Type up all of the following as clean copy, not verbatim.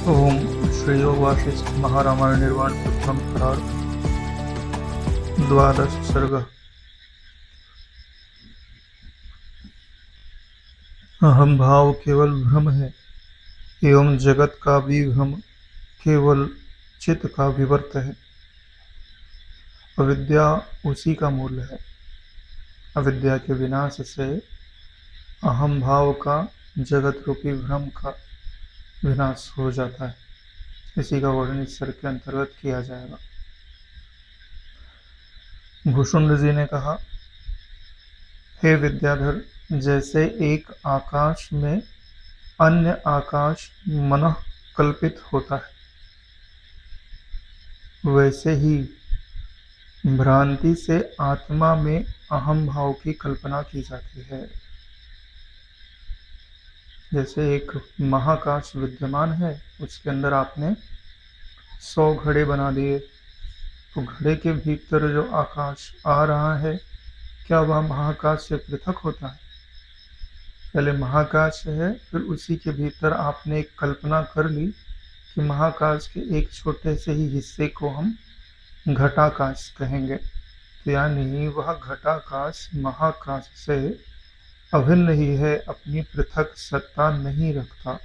ओम श्री योग वासिष्ठ महारामायण निर्वाण पुस्तकम प्रारंभ। द्वादश सर्ग। अहम भाव केवल भ्रम है एवं जगत का भी भ्रम केवल चित्त का विवर्त है। अविद्या उसी का मूल है। अविद्या के विनाश से अहम भाव का जगत रूपी भ्रम का विनाश हो जाता है। इसी का वर्णन इस सर्ग के अंतर्गत किया जाएगा। भूषुंड जी ने कहा, हे विद्याधर, जैसे एक आकाश में अन्य आकाश मनः कल्पित होता है, वैसे ही भ्रांति से आत्मा में अहम भाव की कल्पना की जाती है। जैसे एक महाकाश विद्यमान है, उसके अंदर आपने 100 घड़े बना दिए, तो घड़े के भीतर जो आकाश आ रहा है, क्या वह महाकाश से पृथक होता है? पहले महाकाश है, फिर उसी के भीतर आपने एक कल्पना कर ली कि महाकाश के एक छोटे से ही हिस्से को हम घटाकाश कहेंगे। तो यानी वह घटाकाश महाकाश से अभिन्न ही है, अपनी पृथक सत्ता नहीं रखता।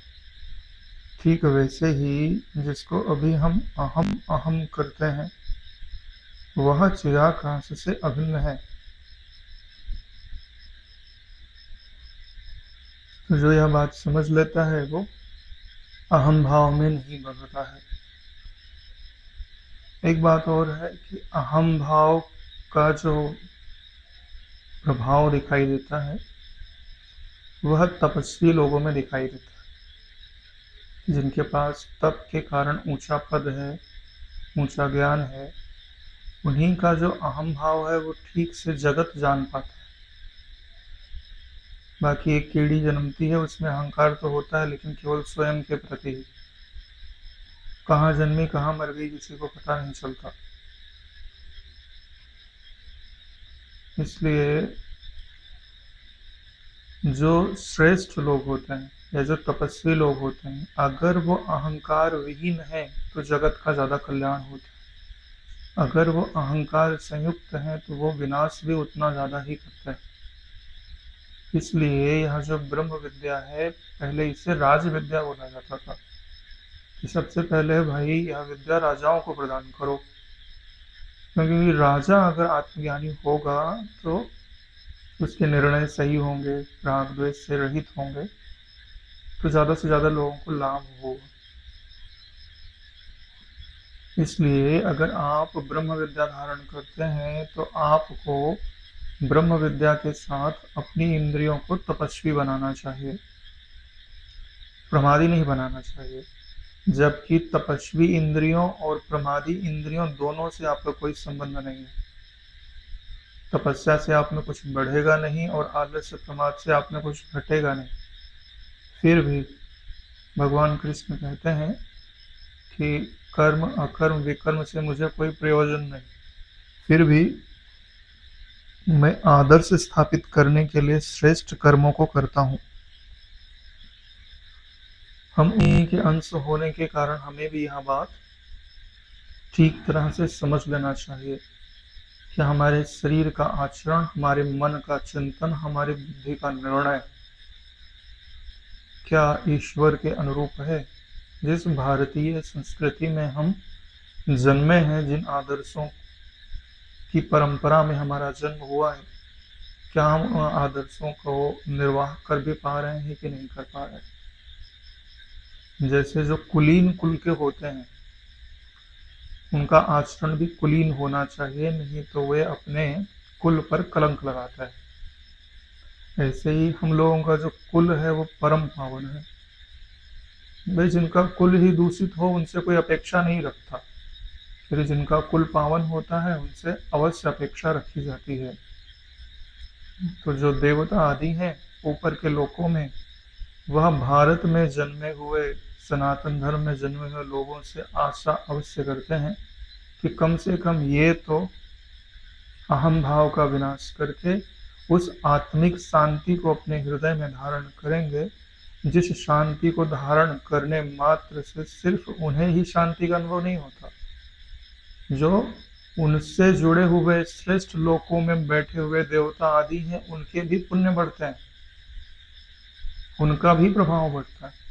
ठीक वैसे ही जिसको अभी हम अहम अहम करते हैं, वह चिदाकाश से अभिन्न है। तो जो यह बात समझ लेता है वो अहम भाव में नहीं बंधता है। एक बात और है कि अहम भाव का जो प्रभाव दिखाई देता है, वह तपस्वी लोगों में दिखाई देता है। जिनके पास तप के कारण ऊंचा पद है, ऊंचा ज्ञान है, उन्हीं का जो अहम भाव है वो ठीक से जगत जान पाता है। बाकी एक कीड़ी जन्मती है, उसमें अहंकार तो होता है, लेकिन केवल स्वयं के प्रति ही। कहाँ जन्मी कहाँ मर गई किसी को पता नहीं चलता। इसलिए जो श्रेष्ठ लोग होते हैं या जो तपस्वी लोग होते हैं, अगर वो अहंकार विहीन है तो जगत का ज्यादा कल्याण होता है। अगर वो अहंकार संयुक्त है तो वो विनाश भी उतना ज्यादा ही करता है। इसलिए यह जो ब्रह्म विद्या है, पहले इसे राज विद्या बोला जाता था कि सबसे पहले भाई यह विद्या राजाओं को प्रदान करो, क्योंकि राजा अगर आत्मज्ञानी होगा तो उसके निर्णय सही होंगे, राग द्वेष से रहित होंगे, तो ज्यादा से ज्यादा लोगों को लाभ होगा। इसलिए अगर आप ब्रह्म विद्या धारण करते हैं तो आपको ब्रह्म विद्या के साथ अपनी इंद्रियों को तपस्वी बनाना चाहिए, प्रमादी नहीं बनाना चाहिए। जबकि तपस्वी इंद्रियों और प्रमादी इंद्रियों दोनों से आपका कोई संबंध नहीं है। तपस्या से आप में कुछ बढ़ेगा नहीं और आलस्य प्रमाद से आप में कुछ घटेगा नहीं। फिर भी भगवान कृष्ण कहते हैं कि कर्म अकर्म विकर्म से मुझे कोई प्रयोजन नहीं, फिर भी मैं आदर्श स्थापित करने के लिए श्रेष्ठ कर्मों को करता हूँ। हम उन्हीं के अंश होने के कारण हमें भी यह बात ठीक तरह से समझ लेना चाहिए कि हमारे शरीर का आचरण, हमारे मन का चिंतन, हमारी बुद्धि का निर्णय क्या ईश्वर के अनुरूप है। जिस भारतीय संस्कृति में हम जन्मे हैं, जिन आदर्शों की परंपरा में हमारा जन्म हुआ है, क्या हम उन आदर्शों को निर्वाह कर भी पा रहे हैं कि नहीं कर पा रहे हैं। जैसे जो कुलीन कुल के होते हैं, उनका आचरण भी कुलीन होना चाहिए, नहीं तो वे अपने कुल पर कलंक लगाता है। ऐसे ही हम लोगों का जो कुल है वो परम पावन है। भाई जिनका कुल ही दूषित हो उनसे कोई अपेक्षा नहीं रखता, फिर जिनका कुल पावन होता है उनसे अवश्य अपेक्षा रखी जाती है। तो जो देवता आदि हैं ऊपर के लोकों में, वह भारत में जन्मे हुए, सनातन धर्म में जन्मे हुए लोगों से आशा अवश्य करते हैं कि कम से कम ये तो अहम भाव का विनाश करके उस आत्मिक शांति को अपने हृदय में धारण करेंगे, जिस शांति को धारण करने मात्र से सिर्फ उन्हें ही शांति का अनुभव नहीं होता, जो उनसे जुड़े हुए श्रेष्ठ लोकों में बैठे हुए देवता आदि हैं, उनके भी पुण्य बढ़ते हैं, उनका भी प्रभाव बढ़ता है।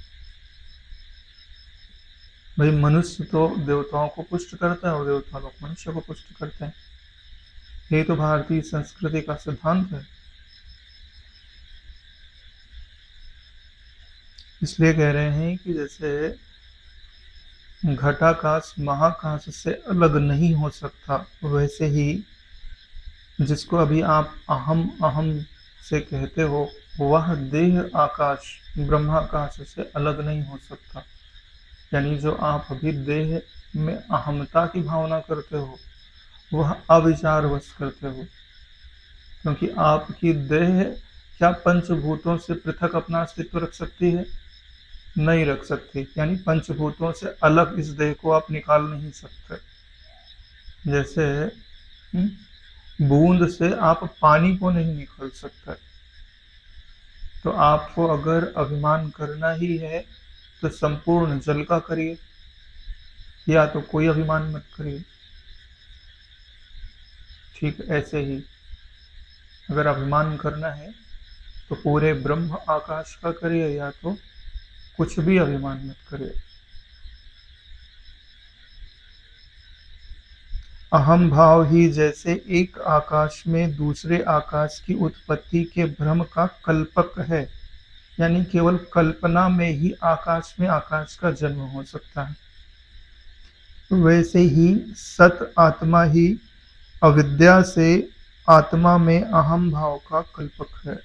भाई मनुष्य तो देवताओं को पुष्ट करता है और देवता लोग मनुष्य को पुष्ट करते हैं। यही तो भारतीय संस्कृति का सिद्धांत है। इसलिए कह रहे हैं कि जैसे घटाकाश महाकाश से अलग नहीं हो सकता, वैसे ही जिसको अभी आप अहम अहम से कहते हो, वह देह आकाश ब्रह्माकाश से अलग नहीं हो सकता। यानी जो आप अभी देह में अहमता की भावना करते हो, वह अविचारवश करते हो, क्योंकि आपकी देह क्या पंचभूतों से पृथक अपना अस्तित्व रख सकती है? नहीं रख सकती। यानी पंचभूतों से अलग इस देह को आप निकाल नहीं सकते। जैसे बूंद से आप पानी को नहीं निकाल सकते। तो आपको अगर अभिमान करना ही है तो संपूर्ण जल का करिए, या तो कोई अभिमान मत करिए। ठीक ऐसे ही अगर अभिमान करना है तो पूरे ब्रह्म आकाश का करिए, या तो कुछ भी अभिमान मत करिए। अहम भाव ही जैसे एक आकाश में दूसरे आकाश की उत्पत्ति के भ्रम का कल्पक है, यानी केवल कल्पना में ही आकाश में आकाश का जन्म हो सकता है, वैसे ही सत आत्मा ही अविद्या से आत्मा में अहम भाव का कल्पक है।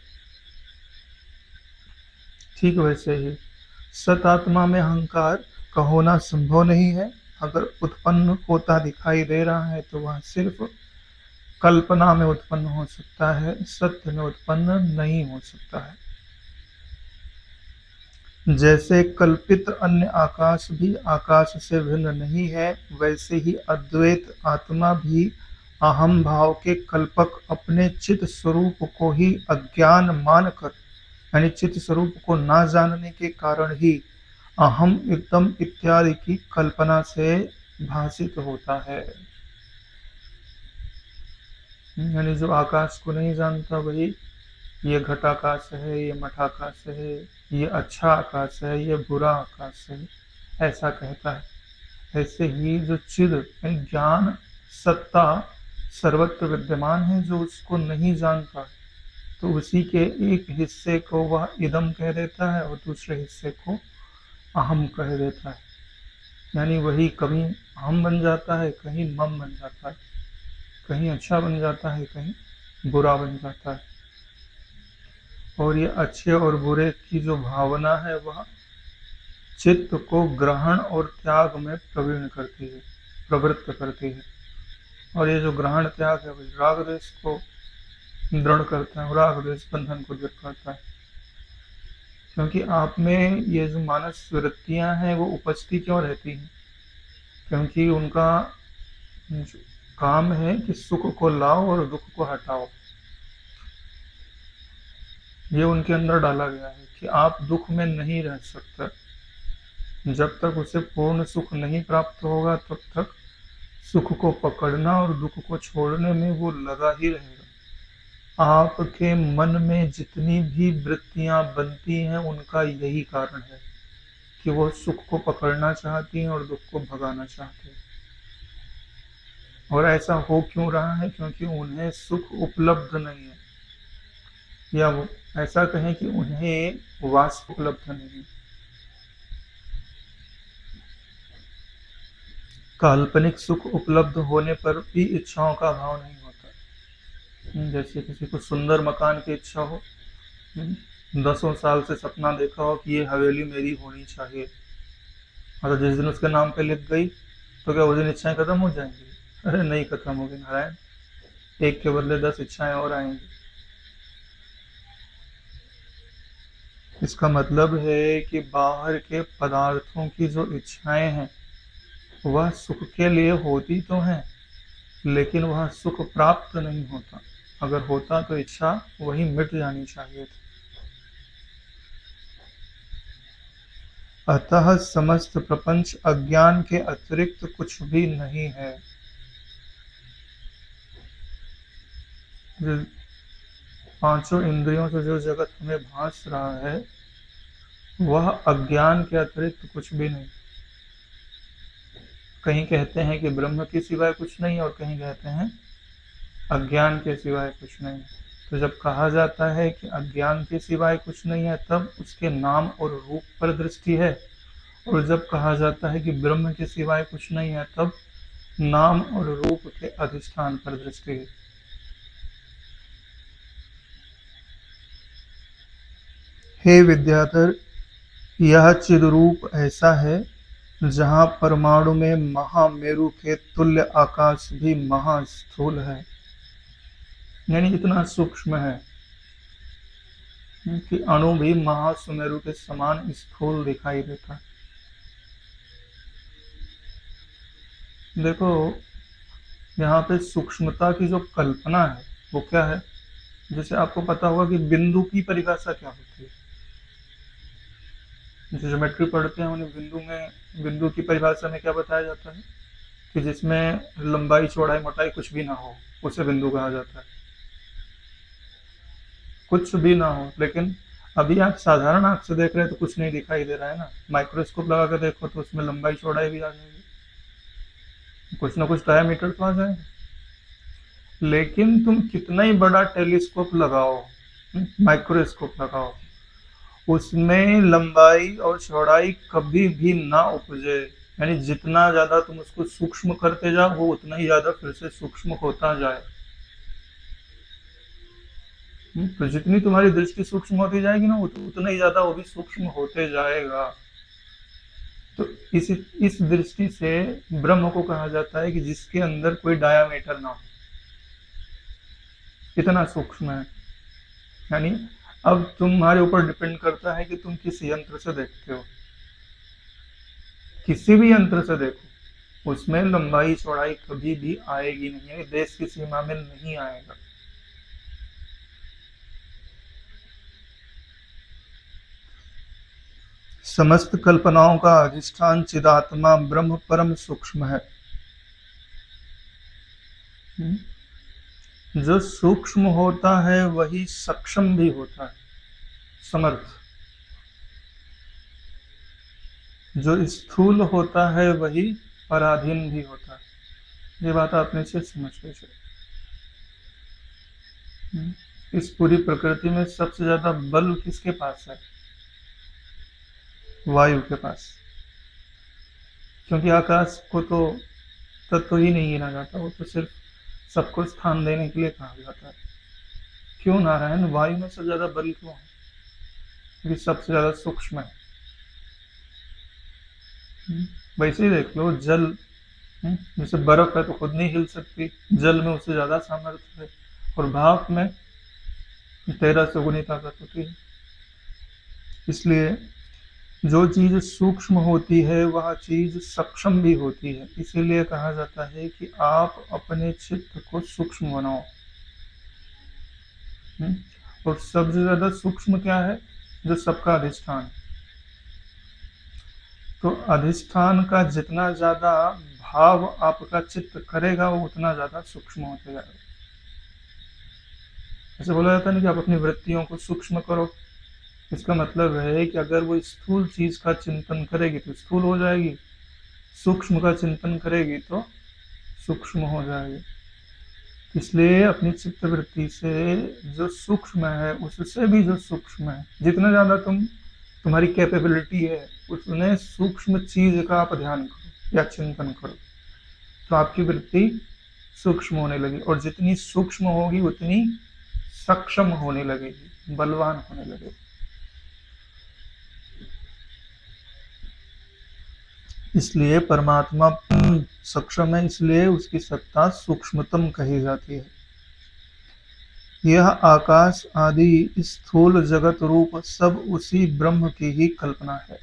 ठीक वैसे ही सत आत्मा में अहंकार का होना संभव नहीं है। अगर उत्पन्न होता दिखाई दे रहा है तो वह सिर्फ कल्पना में उत्पन्न हो सकता है, सत्य में उत्पन्न नहीं हो सकता है। जैसे कल्पित अन्य आकाश भी आकाश से भिन्न नहीं है, वैसे ही अद्वैत आत्मा भी अहम भाव के कल्पक अपने चित स्वरूप को ही अज्ञान मानकर, यानी चित स्वरूप को ना जानने के कारण ही अहम एकदम इत्यादि की कल्पना से भाषित होता है। यानी जो आकाश को नहीं जानता वही ये घटाकाश है, ये मठाकाश है, ये अच्छा आकाश है, ये बुरा आकाश है, ऐसा कहता है। ऐसे ही जो चिद ज्ञान सत्ता सर्वत्र विद्यमान है, जो उसको नहीं जानता तो उसी के एक हिस्से को वह इदम कह देता है और दूसरे हिस्से को अहम कह देता है। यानी वही कहीं अहम बन जाता है, कहीं मम बन जाता है, कहीं अच्छा बन जाता है, कहीं बुरा बन जाता है। और ये अच्छे और बुरे की जो भावना है वह चित्त को ग्रहण और त्याग में प्रवीण करती है, प्रवृत्त करती है। और ये जो ग्रहण त्याग है वही राग द्वेष को दृढ़ करता है, राग द्वेष बंधन को दृढ़ करता है। क्योंकि आप में ये जो मानस वृत्तियां हैं वो उपजती क्यों रहती हैं? क्योंकि उनका काम है कि सुख को लाओ और दुख को हटाओ। ये उनके अंदर डाला गया है कि आप दुख में नहीं रह सकते। जब तक उसे पूर्ण सुख नहीं प्राप्त होगा तब तक सुख को पकड़ना और दुख को छोड़ने में वो लगा ही रहेगा। आपके मन में जितनी भी वृत्तियां बनती हैं उनका यही कारण है कि वो सुख को पकड़ना चाहती हैं और दुख को भगाना चाहती हैं। और ऐसा हो क्यों रहा है? क्योंकि उन्हें सुख उपलब्ध नहीं है, या वो ऐसा कहें कि उन्हें वास्तव उपलब्ध नहीं है। काल्पनिक सुख उपलब्ध होने पर भी इच्छाओं का अभाव नहीं होता। जैसे किसी को सुंदर मकान की इच्छा हो, 10 साल से सपना देखा हो कि ये हवेली मेरी होनी चाहिए, और जिस दिन उसके नाम पे लिख गई तो क्या उस दिन इच्छाएं खत्म हो जाएंगी? अरे नहीं खत्म होगी नारायण, एक के बदले 10 इच्छाएं और आएंगी। इसका मतलब है कि बाहर के पदार्थों की जो इच्छाएं हैं वह सुख के लिए होती तो हैं, लेकिन वह सुख प्राप्त नहीं होता। अगर होता तो इच्छा वही मिट जानी चाहिए थी। अतः समस्त प्रपंच अज्ञान के अतिरिक्त कुछ भी नहीं है। जो पांचों इंद्रियों से जो जगत हमें भास रहा है वह अज्ञान के अतिरिक्त कुछ भी नहीं। कहीं कहते हैं कि ब्रह्म के सिवाय कुछ नहीं और कहीं कहते हैं अज्ञान के सिवाय कुछ नहीं। तो जब कहा जाता है कि अज्ञान के सिवाय कुछ नहीं है तब उसके नाम और रूप पर दृष्टि है, और जब कहा जाता है कि ब्रह्म के सिवाय कुछ नहीं है तब नाम और रूप के अधिष्ठान पर दृष्टि है। हे विद्याधर, यह चिद्रूप ऐसा है जहाँ परमाणु में महामेरु के तुल्य आकाश भी महास्थूल है, यानी इतना सूक्ष्म है कि अणु भी महासुमेरु के समान स्थूल दिखाई देता है। देखो यहाँ पे सूक्ष्मता की जो कल्पना है वो क्या है। जैसे आपको पता होगा कि बिंदु की परिभाषा क्या होती है। जो ज्योमेट्री पढ़ते हैं उन्हें बिंदु की परिभाषा में क्या बताया जाता है कि जिसमें लंबाई चौड़ाई मोटाई कुछ भी ना हो उसे बिंदु कहा जाता है। कुछ भी ना हो, लेकिन अभी आप साधारण आंख से देख रहे हैं तो कुछ नहीं दिखाई दे रहा है ना। माइक्रोस्कोप लगा कर देखो तो उसमें लंबाई चौड़ाई भी आ जाएगी, कुछ ना कुछ डायमीटर तो आ जाएगा। लेकिन तुम कितना ही बड़ा टेलीस्कोप लगाओ, माइक्रोस्कोप लगाओ, उसमें लंबाई और चौड़ाई कभी भी ना उपजे। यानी जितना ज्यादा तुम उसको सूक्ष्म करते जाओ वो उतना ही ज्यादा फिर से सूक्ष्म होता जाए। तो जितनी तुम्हारी दृष्टि सूक्ष्म होती जाएगी ना उतना ही ज्यादा वो भी सूक्ष्म होते जाएगा। तो इस दृष्टि से ब्रह्म को कहा जाता है कि जिसके अंदर कोई डायामीटर ना हो, इतना सूक्ष्म है। यानी अब तुम्हारे ऊपर डिपेंड करता है कि तुम किस यंत्र से देखते हो। किसी भी यंत्र से देखो उसमें लंबाई चौड़ाई कभी भी आएगी नहीं, देश की सीमा में नहीं आएगा। समस्त कल्पनाओं का अधिष्ठान चिदात्मा ब्रह्म परम सूक्ष्म है। जो सूक्ष्म होता है वही सक्षम भी होता है, समर्थ। जो स्थूल होता है वही पराधीन भी होता है। ये बात आपने से समझ लीजिए। इस पूरी प्रकृति में सबसे ज्यादा बल किसके पास है? वायु के पास। क्योंकि आकाश को तो तत्व ही नहीं गिना जाता, वो तो सिर्फ सबको स्थान देने के लिए कहा जाता है। क्यों नारायण, वायु में सबसे ज्यादा बल क्यों है? क्योंकि सबसे ज्यादा सूक्ष्म है। वैसे ही देख लो जल, जैसे बर्फ है तो खुद नहीं हिल सकती, जल में उससे ज्यादा सामर्थ्य है, और भाप में 13 से गुनी ताकत होती है। इसलिए जो चीज सूक्ष्म होती है वह चीज सक्षम भी होती है। इसीलिए कहा जाता है कि आप अपने चित्त को सूक्ष्म बनाओ। और सबसे ज्यादा सूक्ष्म क्या है? जो सबका अधिष्ठान। तो अधिष्ठान का जितना ज्यादा भाव आपका चित्त करेगा वो उतना ज्यादा सूक्ष्म होता जाएगा। ऐसे बोला जाता है ना कि आप अपनी वृत्तियों को सूक्ष्म करो। इसका मतलब है कि अगर वो स्थूल चीज का चिंतन करेगी तो स्थूल हो जाएगी, सूक्ष्म का चिंतन करेगी तो सूक्ष्म हो जाएगी। इसलिए अपनी चित्त वृत्ति से जो सूक्ष्म है उससे भी जो सूक्ष्म है, जितना ज्यादा तुम्हारी कैपेबिलिटी है उतने सूक्ष्म चीज का आप ध्यान करो या चिंतन करो, तो आपकी वृत्ति सूक्ष्म होने लगी, और जितनी सूक्ष्म होगी उतनी सक्षम होने लगेगी, बलवान होने लगेगी। इसलिए परमात्मा सक्षम है, इसलिए उसकी सत्ता सूक्ष्मतम कही जाती है। यह आकाश आदि स्थूल जगत रूप सब उसी ब्रह्म की ही कल्पना है।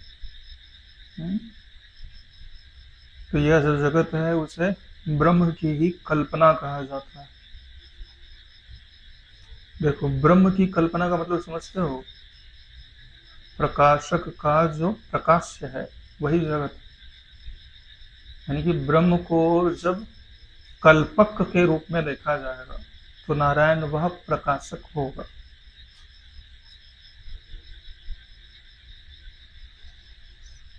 तो यह जो जगत है उसे ब्रह्म की ही कल्पना कहा जाता है। देखो ब्रह्म की कल्पना का मतलब समझते हो? प्रकाशक का जो प्रकाश्य है वही जगत, यानी कि ब्रह्म को जब कल्पक के रूप में देखा जाएगा तो नारायण वह प्रकाशक होगा।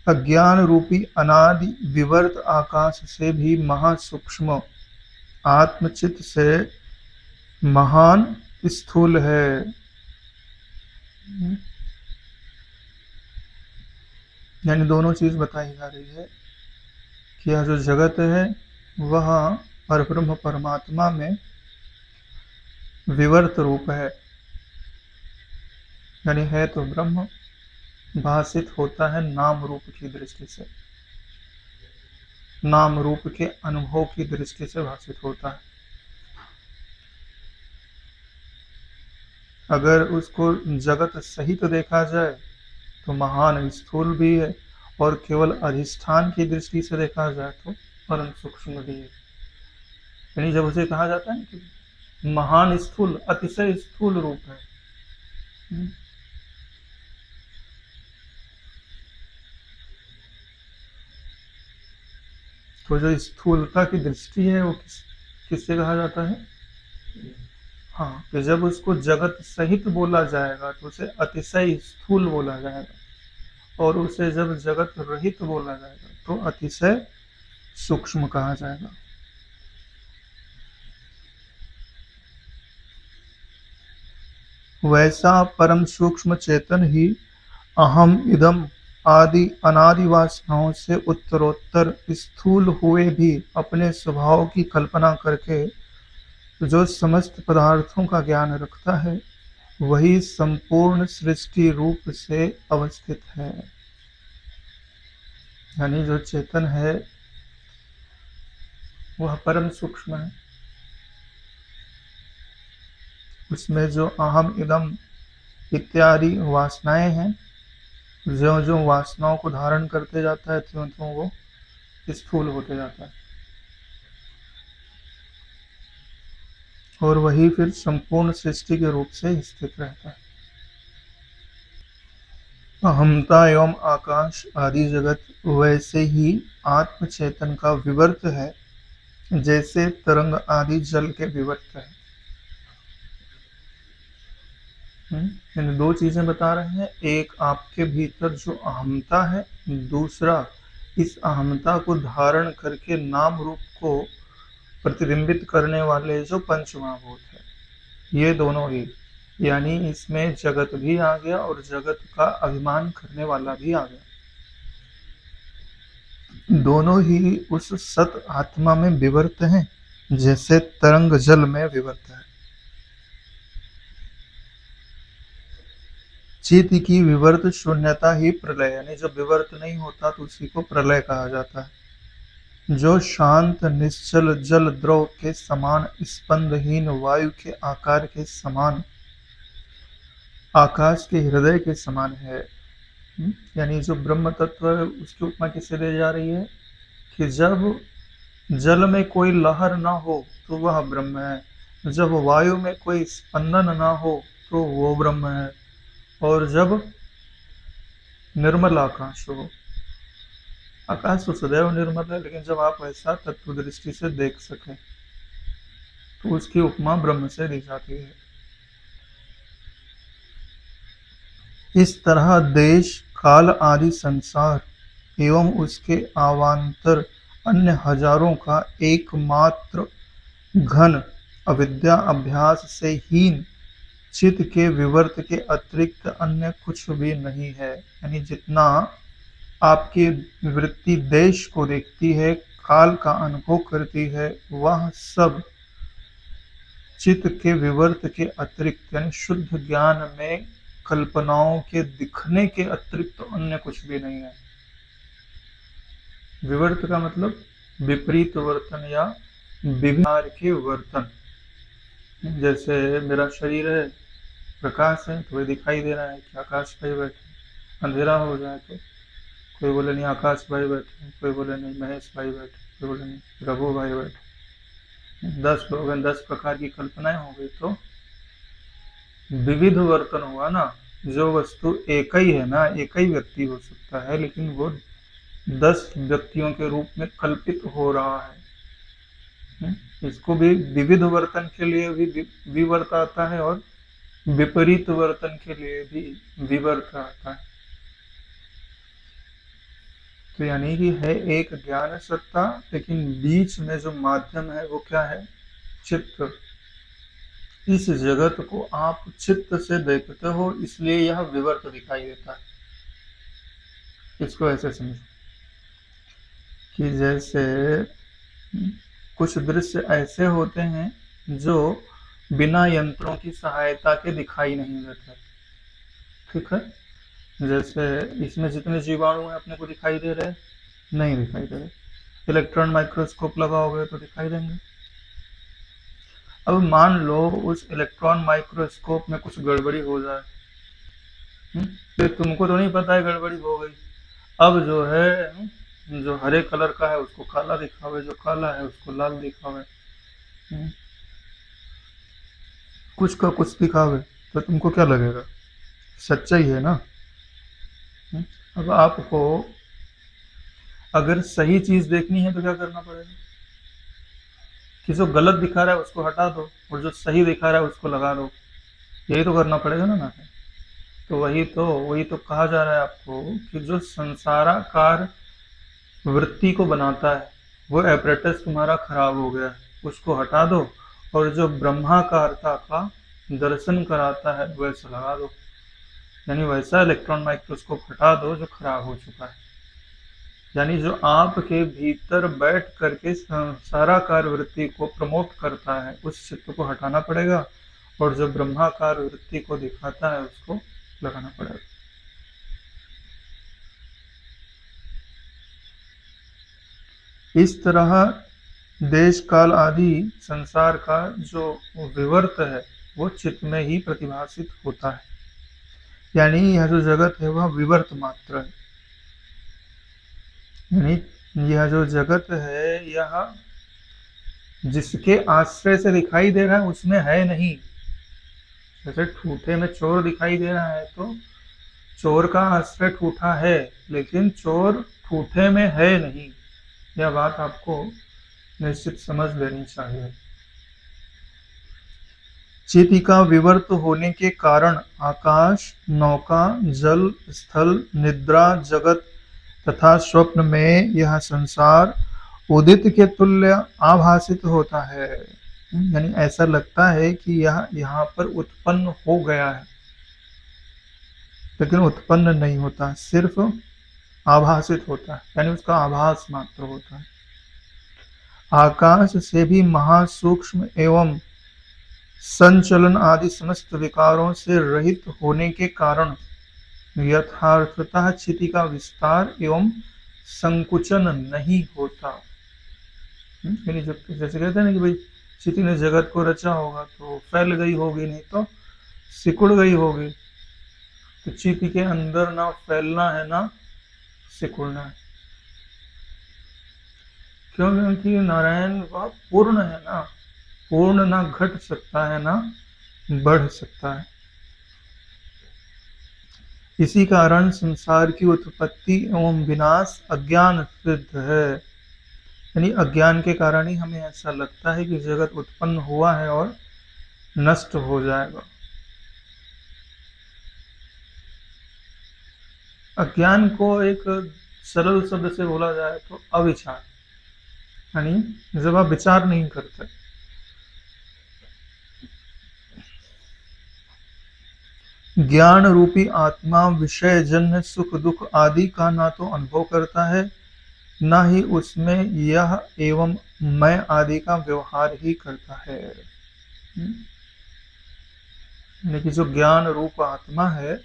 अज्ञान रूपी अनादि विवर्त आकाश से भी महासूक्ष्म आत्मचित से महान स्थूल है। यानी दोनों चीज बताई जा रही है कि यह जो जगत है वह परब्रह्म परमात्मा में विवर्त रूप है, यानी है तो ब्रह्म, भाषित होता है नाम रूप की दृष्टि से, नाम रूप के अनुभव की दृष्टि से भाषित होता है। अगर उसको जगत सहित देखा जाए तो महान स्थूल भी है, और केवल अधिष्ठान की दृष्टि से देखा जाए तो परम सूक्ष्म भी है। यानी जब उसे कहा जाता है कि महान स्थूल, अतिशय स्थूल रूप है। तो जो स्थूलता की दृष्टि है वो किससे कहा जाता है? हाँ, कि जब उसको जगत सहित बोला जाएगा तो उसे अतिशय स्थूल बोला जाएगा, और उसे जब जगत रहित बोला जाएगा तो अतिशय सूक्ष्म कहा जाएगा। वैसा परम सूक्ष्म चेतन ही अहम इदम आदि अनादि वासनाओं से उत्तरोत्तर स्थूल हुए भी अपने स्वभाव की कल्पना करके जो समस्त पदार्थों का ज्ञान रखता है वही संपूर्ण सृष्टि रूप से अवस्थित है। यानी जो चेतन है वह परम सूक्ष्म है, उसमें जो अहम इदम इत्यादि वासनाएं हैं, जो जो वासनाओं को धारण करते जाता है त्यों त्यों वो स्थूल होते जाता है, और वही फिर संपूर्ण सृष्टि के रूप से स्थित रहता है। अहमता एवं आकाश आदि जगत वैसे ही आत्म चेतन का विवर्त है, जैसे तरंग आदि जल के विवर्त है। इन दो चीजें बता रहे हैं, एक आपके भीतर जो अहमता है, दूसरा इस अहमता को धारण करके नाम रूप को प्रतिबिंबित करने वाले जो पंच महाभूत है, ये दोनों ही, यानी इसमें जगत भी आ गया और जगत का अभिमान करने वाला भी आ गया। दोनों ही उस सत आत्मा में विवर्त हैं, जैसे तरंग जल में विवर्त है। चित्त की विवर्त शून्यता ही प्रलय, यानी जब विवर्त नहीं होता तो उसी को प्रलय कहा जाता है। जो शांत निश्चल जल द्रव के समान, स्पंदहीन वायु के आकार के समान, आकाश के हृदय के समान है। यानी जो ब्रह्म तत्व है उसकी उपमा किससे दी जा रही है कि जब जल में कोई लहर ना हो तो वह ब्रह्म है, जब वायु में कोई स्पंदन ना हो तो वो ब्रह्म है, और जब निर्मल आकाश हो। आकाश तो सदैव निर्मल है, लेकिन जब आप ऐसा तत्व दृष्टि से देख सकें तो उसकी उपमा ब्रह्म से दी जाती है। इस तरह देश काल आदि संसार एवं उसके अवान्तर अन्य हजारों का एकमात्र घन अविद्या अभ्यास से हीन चित्त के विवर्त के अतिरिक्त अन्य कुछ भी नहीं है। यानी जितना आपकी वृत्ति देश को देखती है, काल का अनुभव करती है, वह सब चित्त के विवर्त के अतिरिक्त, यानी शुद्ध ज्ञान में कल्पनाओं के दिखने के अतिरिक्त अन्य कुछ भी नहीं है। विवर्त का मतलब विपरीत वर्तन या विभिन्न के वर्तन। जैसे मेरा शरीर है, प्रकाश है तो वह दिखाई दे रहा है कि आकाश भाई बैठे, अंधेरा हो जाए तो कोई बोले नहीं आकाश भाई बैठे, कोई बोले नहीं महेश भाई बैठे, कोई बोले नहीं रघु भाई बैठे। 10 लोग हैं, 10 प्रकार की कल्पनाएं हो गई तो विविध वर्तन हुआ ना, जो वस्तु एक ही है ना, एक ही व्यक्ति हो सकता है, लेकिन वो 10 व्यक्तियों के रूप में कल्पित हो रहा है। इसको भी विविध वर्तन के लिए भी विवर्त आता है और विपरीत वर्तन के लिए भी विवर्त आता है। तो यानी कि है एक ज्ञान सत्ता, लेकिन बीच में जो माध्यम है वो क्या है? चित्त। इस जगत को आप चित्त से देखते हो, इसलिए यह विवर्त दिखाई देता है। इसको ऐसे समझो कि जैसे कुछ दृश्य ऐसे होते हैं जो बिना यंत्रों की सहायता के दिखाई नहीं देते। ठीक है, जैसे इसमें जितने जीवाणु हैं अपने को दिखाई दे रहे? नहीं दिखाई दे रहे। इलेक्ट्रॉन माइक्रोस्कोप लगाओगे तो दिखाई देंगे। अब मान लो उस इलेक्ट्रॉन माइक्रोस्कोप में कुछ गड़बड़ी हो जाए, तो तुमको तो नहीं पता है गड़बड़ी हो गई। अब जो है, जो हरे कलर का है उसको काला दिखावे, जो काला है उसको लाल दिखावे, कुछ का कुछ दिखावे, तो तुमको क्या लगेगा? सच्चाई है ना। अब आपको अगर सही चीज देखनी है तो क्या करना पड़ेगा? कि जो गलत दिखा रहा है उसको हटा दो और जो सही दिखा रहा है उसको लगा दो। यही तो करना पड़ेगा ना। तो वही तो कहा जा रहा है आपको कि जो संसाराकार वृत्ति को बनाता है वो एपरेटस तुम्हारा खराब हो गया है, उसको हटा दो और जो ब्रह्माकारता का दर्शन कराता है वैसा लगा दो। यानी वैसा इलेक्ट्रॉन माइक्रोस्कोप हटा दो जो खराब हो चुका है। यानी जो आपके भीतर बैठ करके संसाराकार वृत्ति को प्रमोट करता है उस चित्त को हटाना पड़ेगा, और जो ब्रह्माकार वृत्ति को दिखाता है उसको लगाना पड़ेगा। इस तरह देश काल आदि संसार का जो विवर्त है वो चित्त में ही प्रतिभासित होता है। यानी यह जो जगत है वह विवर्त मात्र है। यानी यह जो जगत है यह जिसके आश्रय से दिखाई दे रहा है उसमें है नहीं। जैसे ठूठे में चोर दिखाई दे रहा है तो चोर का आश्रय ठूठा है, लेकिन चोर ठूठे में है नहीं। यह बात आपको निश्चित समझ लेनी चाहिए। चित्त का विवर्त होने के कारण आकाश, नौका, जल, स्थल, निद्रा, जगत तथा स्वप्न में यह संसार उदित के तुल्य आभासित होता है। यानी ऐसा लगता है कि यह यहाँ पर उत्पन्न हो गया है, लेकिन उत्पन्न नहीं होता, सिर्फ आभासित होता है, यानी उसका आभास मात्र होता है। आकाश से भी महासूक्ष्म एवं संचलन आदि समस्त विकारों से रहित होने के कारण यथार्थतः चिति का विस्तार एवं संकुचन नहीं होता। यानी जैसे कहते हैं ना कि भाई चिति ने जगत को रचा होगा तो फैल गई होगी, नहीं तो सिकुड़ गई होगी। तो चिति के अंदर ना फैलना है ना सिकुड़ना है। क्यों? क्योंकि नारायण वह पूर्ण है ना, पूर्ण ना घट सकता है ना बढ़ सकता है। इसी कारण संसार की उत्पत्ति एवं विनाश अज्ञान सिद्ध है। यानी अज्ञान के कारण ही हमें ऐसा लगता है कि जगत उत्पन्न हुआ है और नष्ट हो जाएगा। अज्ञान को एक सरल शब्द से बोला जाए तो अविचार, यानी जब आप विचार नहीं करते। ज्ञान रूपी आत्मा विषय जन्य सुख दुख आदि का ना तो अनुभव करता है, ना ही उसमें यह एवं मैं आदि का व्यवहार ही करता है। लेकिन जो ज्ञान रूप आत्मा है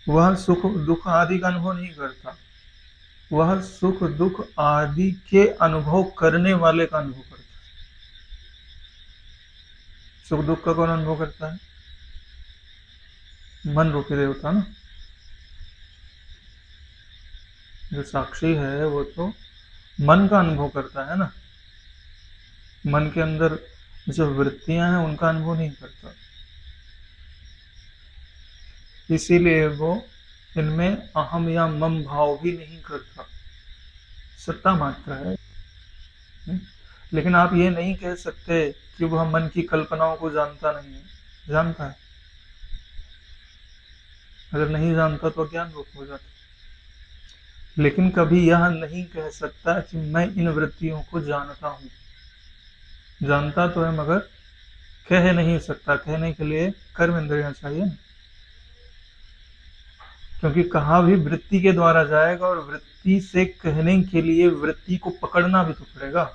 वह सुख दुख आदि का अनुभव नहीं करता, वह सुख दुख आदि के अनुभव करने वाले का अनुभव करता है। सुख दुख का कौन अनुभव करता है? मन रूपी देवता ना। जो साक्षी है वो तो मन का अनुभव करता है ना, मन के अंदर जो वृत्तियां हैं उनका अनुभव नहीं करता। इसीलिए वो इनमें अहम या मम भाव भी नहीं करता, सत्ता मात्र है। हम्म? लेकिन आप ये नहीं कह सकते कि वह मन की कल्पनाओं को जानता नहीं है, जानता है। अगर नहीं जानता तो ज्ञान रूप हो जाता, लेकिन कभी यह नहीं कह सकता कि मैं इन वृत्तियों को जानता हूँ। जानता तो है मगर कह नहीं सकता, कहने के लिए कर्म इंद्रियां चाहिए ना, क्योंकि कहा भी वृत्ति के द्वारा जाएगा और वृत्ति से कहने के लिए वृत्ति को पकड़ना भी तो पड़ेगा।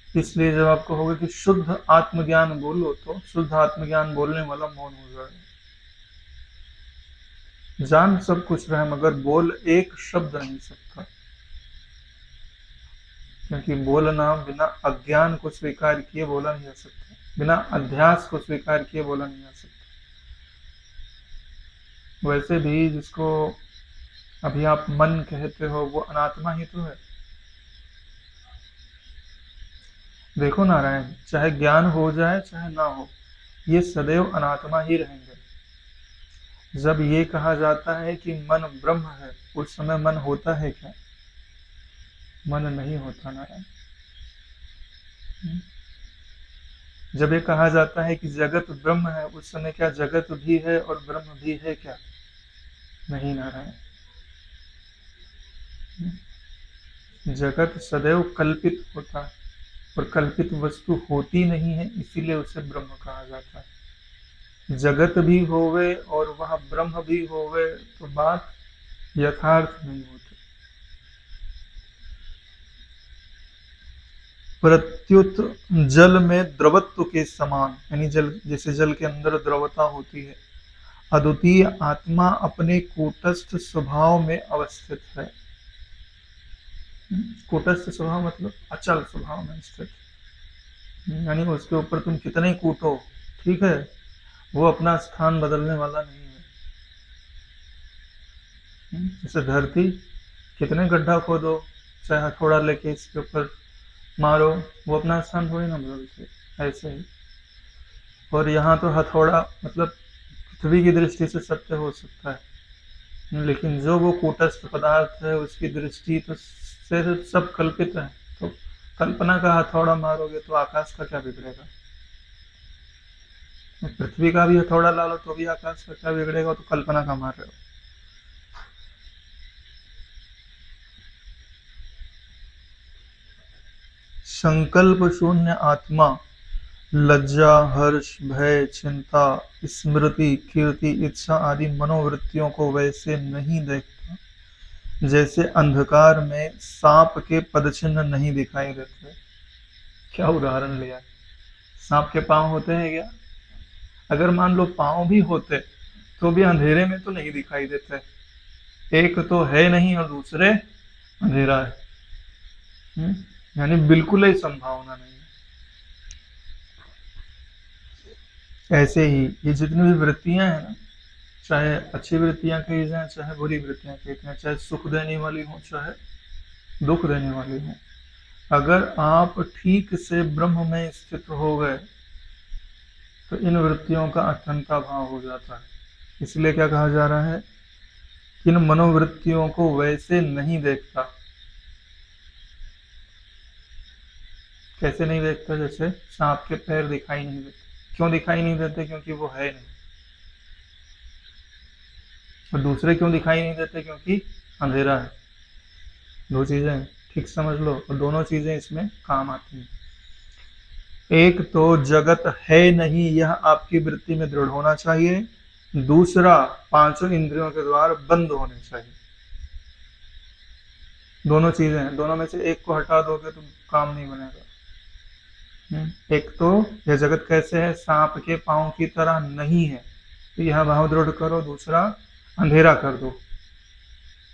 इसलिए जब आपको होगा कि शुद्ध आत्मज्ञान बोलो तो शुद्ध आत्मज्ञान बोलने वाला मौन हो जाएगा। जान सब कुछ रहे मगर बोल एक शब्द नहीं सकता, क्योंकि बोलना बिना अज्ञान को स्वीकार किए बोला नहीं जा सकता, बिना अध्यास को स्वीकार किए बोला नहीं जा सकता। वैसे भी जिसको अभी आप मन कहते हो वो अनात्मा ही तो है। देखो नारायण, चाहे ज्ञान हो जाए चाहे ना हो, ये सदैव अनात्मा ही रहेंगे। जब ये कहा जाता है कि मन ब्रह्म है, उस समय मन होता है क्या? मन नहीं होता नारायण। जब ये कहा जाता है कि जगत ब्रह्म है, उस समय क्या जगत भी है और ब्रह्म भी है क्या? नहीं नारायण। जगत सदैव कल्पित होता है और कल्पित वस्तु होती नहीं है, इसीलिए उसे ब्रह्म कहा जाता है। जगत भी होवे और वह ब्रह्म भी होवे तो बात यथार्थ नहीं होती। प्रत्युत जल में द्रवत्व के समान, यानी जल जैसे जल के अंदर द्रवता होती है, अद्वितीय आत्मा अपने कूटस्थ स्वभाव में अवस्थित है। कूटस्थ स्वभाव मतलब अचल स्वभाव में स्थित, यानी उसके ऊपर तुम कितने कूटो, ठीक है, वो अपना स्थान बदलने वाला नहीं है। जैसे धरती, कितने गड्ढा खोदो, चाहे हथौड़ा लेके इसके ऊपर मारो, वो अपना स्थान थोड़ी ना बदलते, ऐसे ही। और यहाँ तो हथौड़ा मतलब पृथ्वी की दृष्टि से सत्य हो सकता है, लेकिन जो वो कूटस्थ पदार्थ है उसकी दृष्टि तो से सब कल्पित है। तो कल्पना का हथौड़ा मारोगे तो आकाश का क्या बिगड़ेगा? पृथ्वी का भी हथौड़ा ला लो तो भी आकाश का क्या बिगड़ेगा? तो कल्पना का मार रहे हो। संकल्प शून्य आत्मा लज्जा, हर्ष, भय, चिंता, स्मृति, कीर्ति, इच्छा आदि मनोवृत्तियों को वैसे नहीं देखता जैसे अंधकार में सांप के पदचिन्ह नहीं दिखाई देते। क्या उदाहरण लिया? सांप के पांव होते हैं क्या? अगर मान लो पांव भी होते तो भी अंधेरे में तो नहीं दिखाई देते। एक तो है नहीं और दूसरे अंधेरा है। यानी बिल्कुल ही संभावना नहीं। ऐसे ही ये जितनी भी वृत्तियां हैं ना, चाहे अच्छी वृत्तियां कही जाए चाहे बुरी वृत्तियां कही जाए, चाहे सुख देने वाली हो चाहे दुख देने वाली हो, अगर आप ठीक से ब्रह्म में स्थित हो गए तो इन वृत्तियों का अत्यंता भाव हो जाता है। इसलिए क्या कहा जा रहा है? इन मनोवृत्तियों को वैसे नहीं देखता। कैसे नहीं देखता? जैसे सांप के पैर दिखाई नहीं देते। क्यों दिखाई नहीं देते? क्योंकि वो है नहीं। और दूसरे क्यों दिखाई नहीं देते? क्योंकि अंधेरा है। दो चीजें ठीक समझ लो, और दोनों चीजें इसमें काम आती हैं। एक तो जगत है नहीं, यह आपकी वृत्ति में दृढ़ होना चाहिए। दूसरा, पांचों इंद्रियों के द्वार बंद होने चाहिए। दोनों चीजें हैं, दोनों में से एक को हटा दोगे तो काम नहीं बनेगा। एक तो यह जगत कैसे है? सांप के पांव की तरह नहीं है, तो यह भाव दृढ़ करो। दूसरा, अंधेरा कर दो।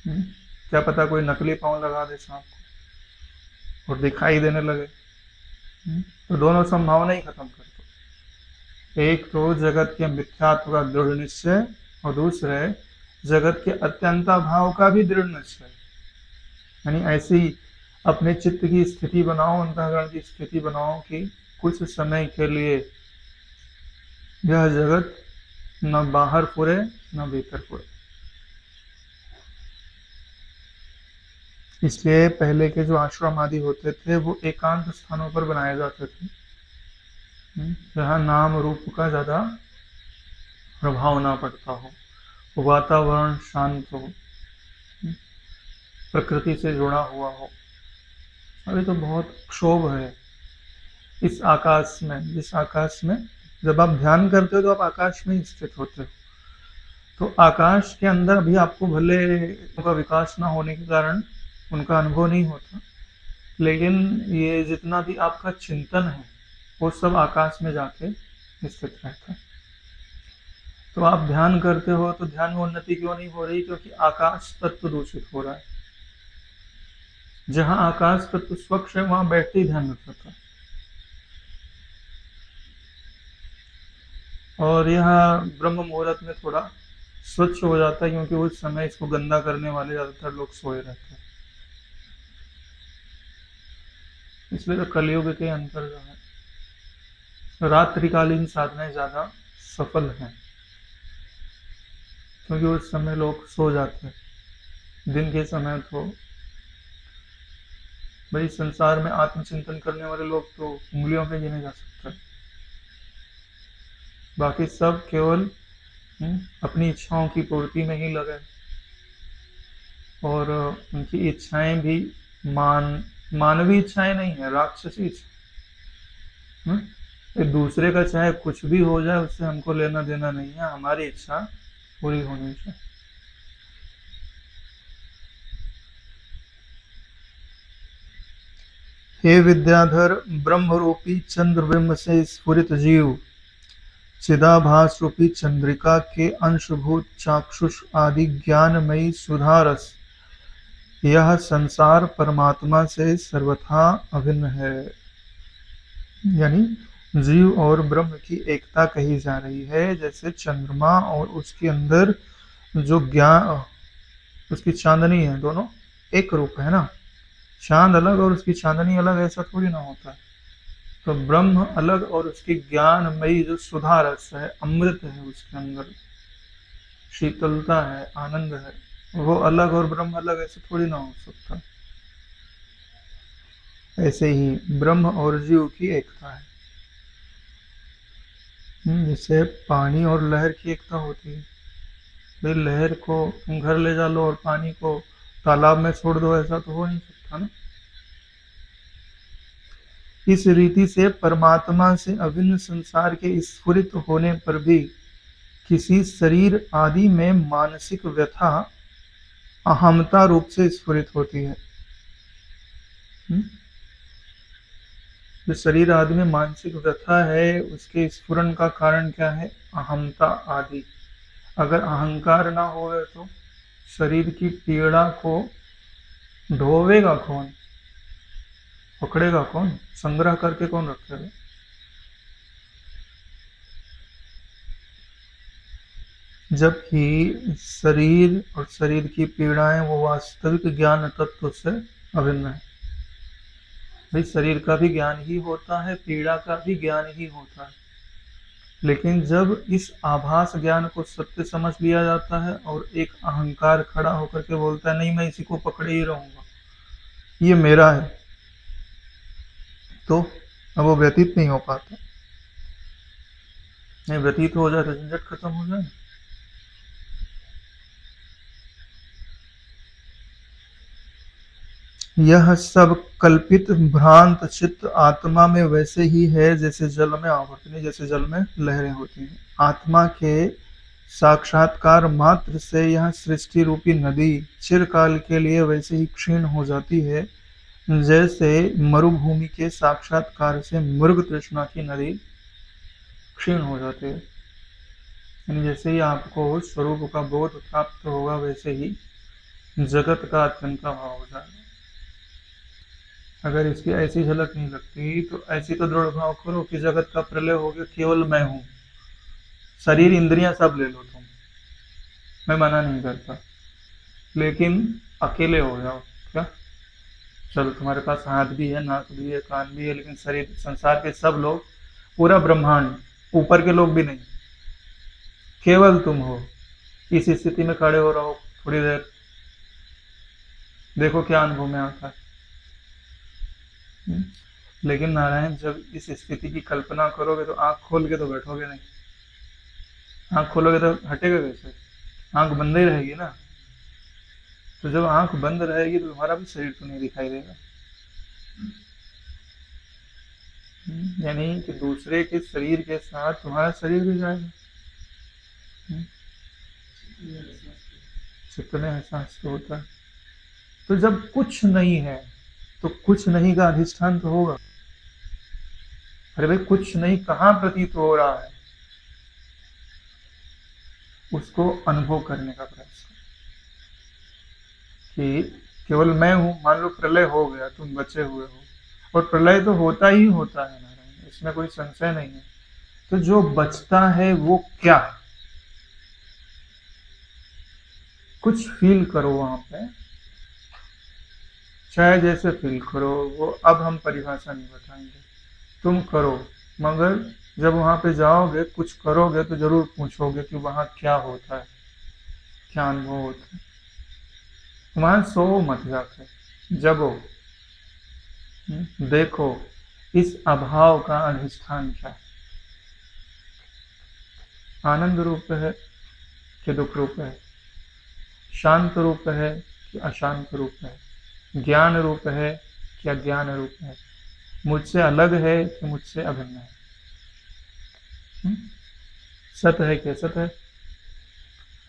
क्या पता कोई नकली पांव लगा दे सांप को और दिखाई देने लगे, तो दोनों संभावना ही खत्म कर दो। एक तो जगत के मिथ्यात्व का दृढ़ निश्चय, और दूसरे जगत के अत्यंता भाव का भी दृढ़ निश्चय। यानी ऐसी अपने चित्त की स्थिति बनाओ, अंतःकरण की स्थिति बनाओ कि कुछ समय के लिए यह जगत न बाहर फुरे न भीतर फुरे। इसलिए पहले के जो आश्रम आदि होते थे वो एकांत स्थानों पर बनाए जाते थे, जहाँ नाम रूप का ज्यादा प्रभाव ना पड़ता हो, वातावरण शांत हो, प्रकृति से जुड़ा हुआ हो। अभी तो बहुत क्षोभ है इस आकाश में, जिस आकाश में जब आप ध्यान करते हो तो आप आकाश में ही स्थित होते हो। तो आकाश के अंदर अभी आपको भले उनका विकास ना होने के कारण उनका अनुभव नहीं होता, लेकिन ये जितना भी आपका चिंतन है वो सब आकाश में जाके स्थित रहता है। तो आप ध्यान करते हो तो ध्यान में उन्नति क्यों नहीं हो रही? क्योंकि आकाश तत्व दूषित हो रहा है। जहां आकाश तत्व स्वच्छ है वहां बैठते ही ध्यान रख सकता है। और यह ब्रह्म मुहूर्त में थोड़ा स्वच्छ हो जाता है, क्योंकि उस समय इसको गंदा करने वाले ज्यादातर लोग सोए रहते हैं। इसलिए तो कलयुग के अंतर जो है रात्रिकालीन साधनाएं ज्यादा सफल हैं, क्योंकि उस समय लोग सो जाते हैं। दिन के समय तो भाई संसार में आत्मचिंतन करने वाले लोग तो उंगलियों पे गिने जा सकते हैं। बाकी सब केवल अपनी इच्छाओं की पूर्ति में ही लगे, और उनकी इच्छाएं भी मानवीय इच्छाएं नहीं है, राक्षसी इच्छा। दूसरे का चाहे कुछ भी हो जाए उससे हमको लेना देना नहीं है, हमारी इच्छा पूरी होनी चाहिए। हे विद्याधर, ब्रह्मरूपी चंद्रबिंब से स्फुरित जीव चिदाभास रूपी चंद्रिका के अंशभूत चाक्षुष आदि ज्ञानमयी सुधारस, यह संसार परमात्मा से सर्वथा अभिन्न है। यानी जीव और ब्रह्म की एकता कही जा रही है, जैसे चंद्रमा और उसके अंदर जो ज्ञान, उसकी चांदनी है, दोनों एक रूप है ना। चांद अलग और उसकी चांदनी अलग, ऐसा थोड़ी ना होता है। तो ब्रह्म अलग और उसकी ज्ञानमयी जो सुधा रस है, अमृत है, उसके अंदर शीतलता है, आनंद है, वो अलग और ब्रह्म अलग, ऐसे थोड़ी ना हो सकता। ऐसे ही ब्रह्म और जीव की एकता है। जैसे पानी और लहर की एकता होती है। भाई लहर को तुम घर ले जा लो और पानी को तालाब में छोड़ दो, ऐसा तो हो नहीं सकता ना। इस रीति से परमात्मा से अभिन्न संसार के स्फुरित होने पर भी किसी शरीर आदि में मानसिक व्यथा अहमता रूप से स्फुरित होती है। जो शरीर आदि में मानसिक व्यथा है, उसके स्फुरन का कारण क्या है? अहमता आदि। अगर अहंकार ना होवे तो शरीर की पीड़ा को ढोवेगा कौन, पकड़ेगा कौन, संग्रह करके कौन रखेगा? जबकि शरीर और शरीर की पीड़ाएं वो वास्तविक ज्ञान तत्व से अभिन्न है। भाई शरीर का भी ज्ञान ही होता है, पीड़ा का भी ज्ञान ही होता है, लेकिन जब इस आभास ज्ञान को सत्य समझ लिया जाता है और एक अहंकार खड़ा होकर के बोलता है नहीं मैं इसी को पकड़े ही रहूंगा, ये मेरा है, तो अब वो व्यतीत नहीं हो पाता। नहीं व्यतीत हो जाए तो झंझट खत्म हो जाए। यह सब कल्पित भ्रांत चित्त आत्मा में वैसे ही है जैसे जल में आवर्तनी, जैसे जल में लहरें होती हैं। आत्मा के साक्षात्कार मात्र से यह सृष्टि रूपी नदी चिरकाल के लिए वैसे ही क्षीण हो जाती है जैसे मरुभूमि के साक्षात्कार से मृग तृष्णा की नदी क्षीण हो जाती है। यानी जैसे ही आपको स्वरूप का बोध प्राप्त होगा वैसे ही जगत का अत्यंत भाव हो जाएगा। अगर इसकी ऐसी झलक नहीं लगती तो ऐसी तो दृढ़ भाव करो कि जगत का प्रलय हो गया, केवल मैं हूं, शरीर इंद्रियां सब ले लो तुम, मैं मना नहीं करता, लेकिन अकेले हो जाओ। क्या चलो तुम्हारे पास हाथ भी है, नाक भी है, कान भी है, लेकिन शरीर, संसार के सब लोग, पूरा ब्रह्मांड, ऊपर के लोग भी नहीं, केवल तुम हो। इस स्थिति में खड़े हो रहो थोड़ी देर, देखो क्या अनुभव में आता है। लेकिन नारायण, जब इस स्थिति की कल्पना करोगे तो आंख खोल के तो बैठोगे नहीं। आंख खोलोगे तो हटेगा कैसे? आंख बंद ही रहेगी ना। तो जब आंख बंद रहेगी तो तुम्हारा भी शरीर तो नहीं दिखाई देगा। यानी कि दूसरे के शरीर के साथ तुम्हारा शरीर भी जाएगा। चित्त में एहसास तो होता है। तो जब कुछ नहीं है तो कुछ नहीं का अधिष्ठान तो होगा। अरे भाई, कुछ नहीं कहाँ प्रतीत हो रहा है, उसको अनुभव करने का प्रयास कि केवल मैं हूं। मान लो प्रलय हो गया, तुम बचे हुए हो, और प्रलय तो होता ही होता है नारायण, इसमें कोई संशय नहीं है। तो जो बचता है वो क्या है, कुछ फील करो वहां पे, चाहे जैसे फील करो। वो अब हम परिभाषा नहीं बताएंगे, तुम करो। मगर जब वहां पे जाओगे, कुछ करोगे तो जरूर पूछोगे कि वहां क्या होता है, क्या अनुभव होता है। वहां सो मत जाकर, जगो, देखो इस अभाव का अधिष्ठान क्या है। आनंद रूप है कि दुख रूप है, शांत रूप है कि अशांत रूप है, ज्ञान रूप है कि अज्ञान रूप है, मुझसे अलग है कि मुझसे अभिन्न है, सत है कि असत है।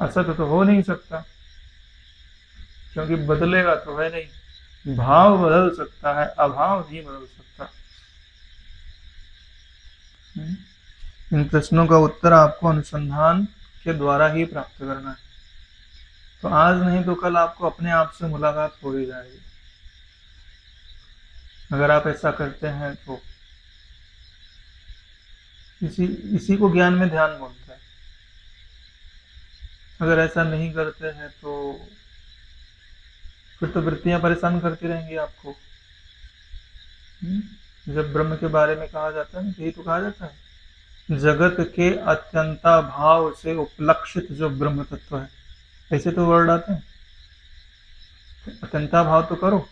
असत तो हो नहीं सकता, क्योंकि बदलेगा तो है नहीं। भाव बदल सकता है, अभाव नहीं बदल सकता। इन प्रश्नों का उत्तर आपको अनुसंधान के द्वारा ही प्राप्त करना है। तो आज नहीं तो कल आपको अपने आप से मुलाकात हो ही जाएगी, अगर आप ऐसा करते हैं तो। इसी को ज्ञान में ध्यान बोलते हैं। अगर ऐसा नहीं करते हैं तो फिर तो वृत्तियां परेशान करती रहेंगी आपको। जब ब्रह्म के बारे में कहा जाता है ना, यही तो कहा जाता है, जगत के अत्यंता भाव से उपलक्षित जो ब्रह्म तत्व है, ऐसे तो वर्ड आते हैं। अत्यंता भाव तो करो।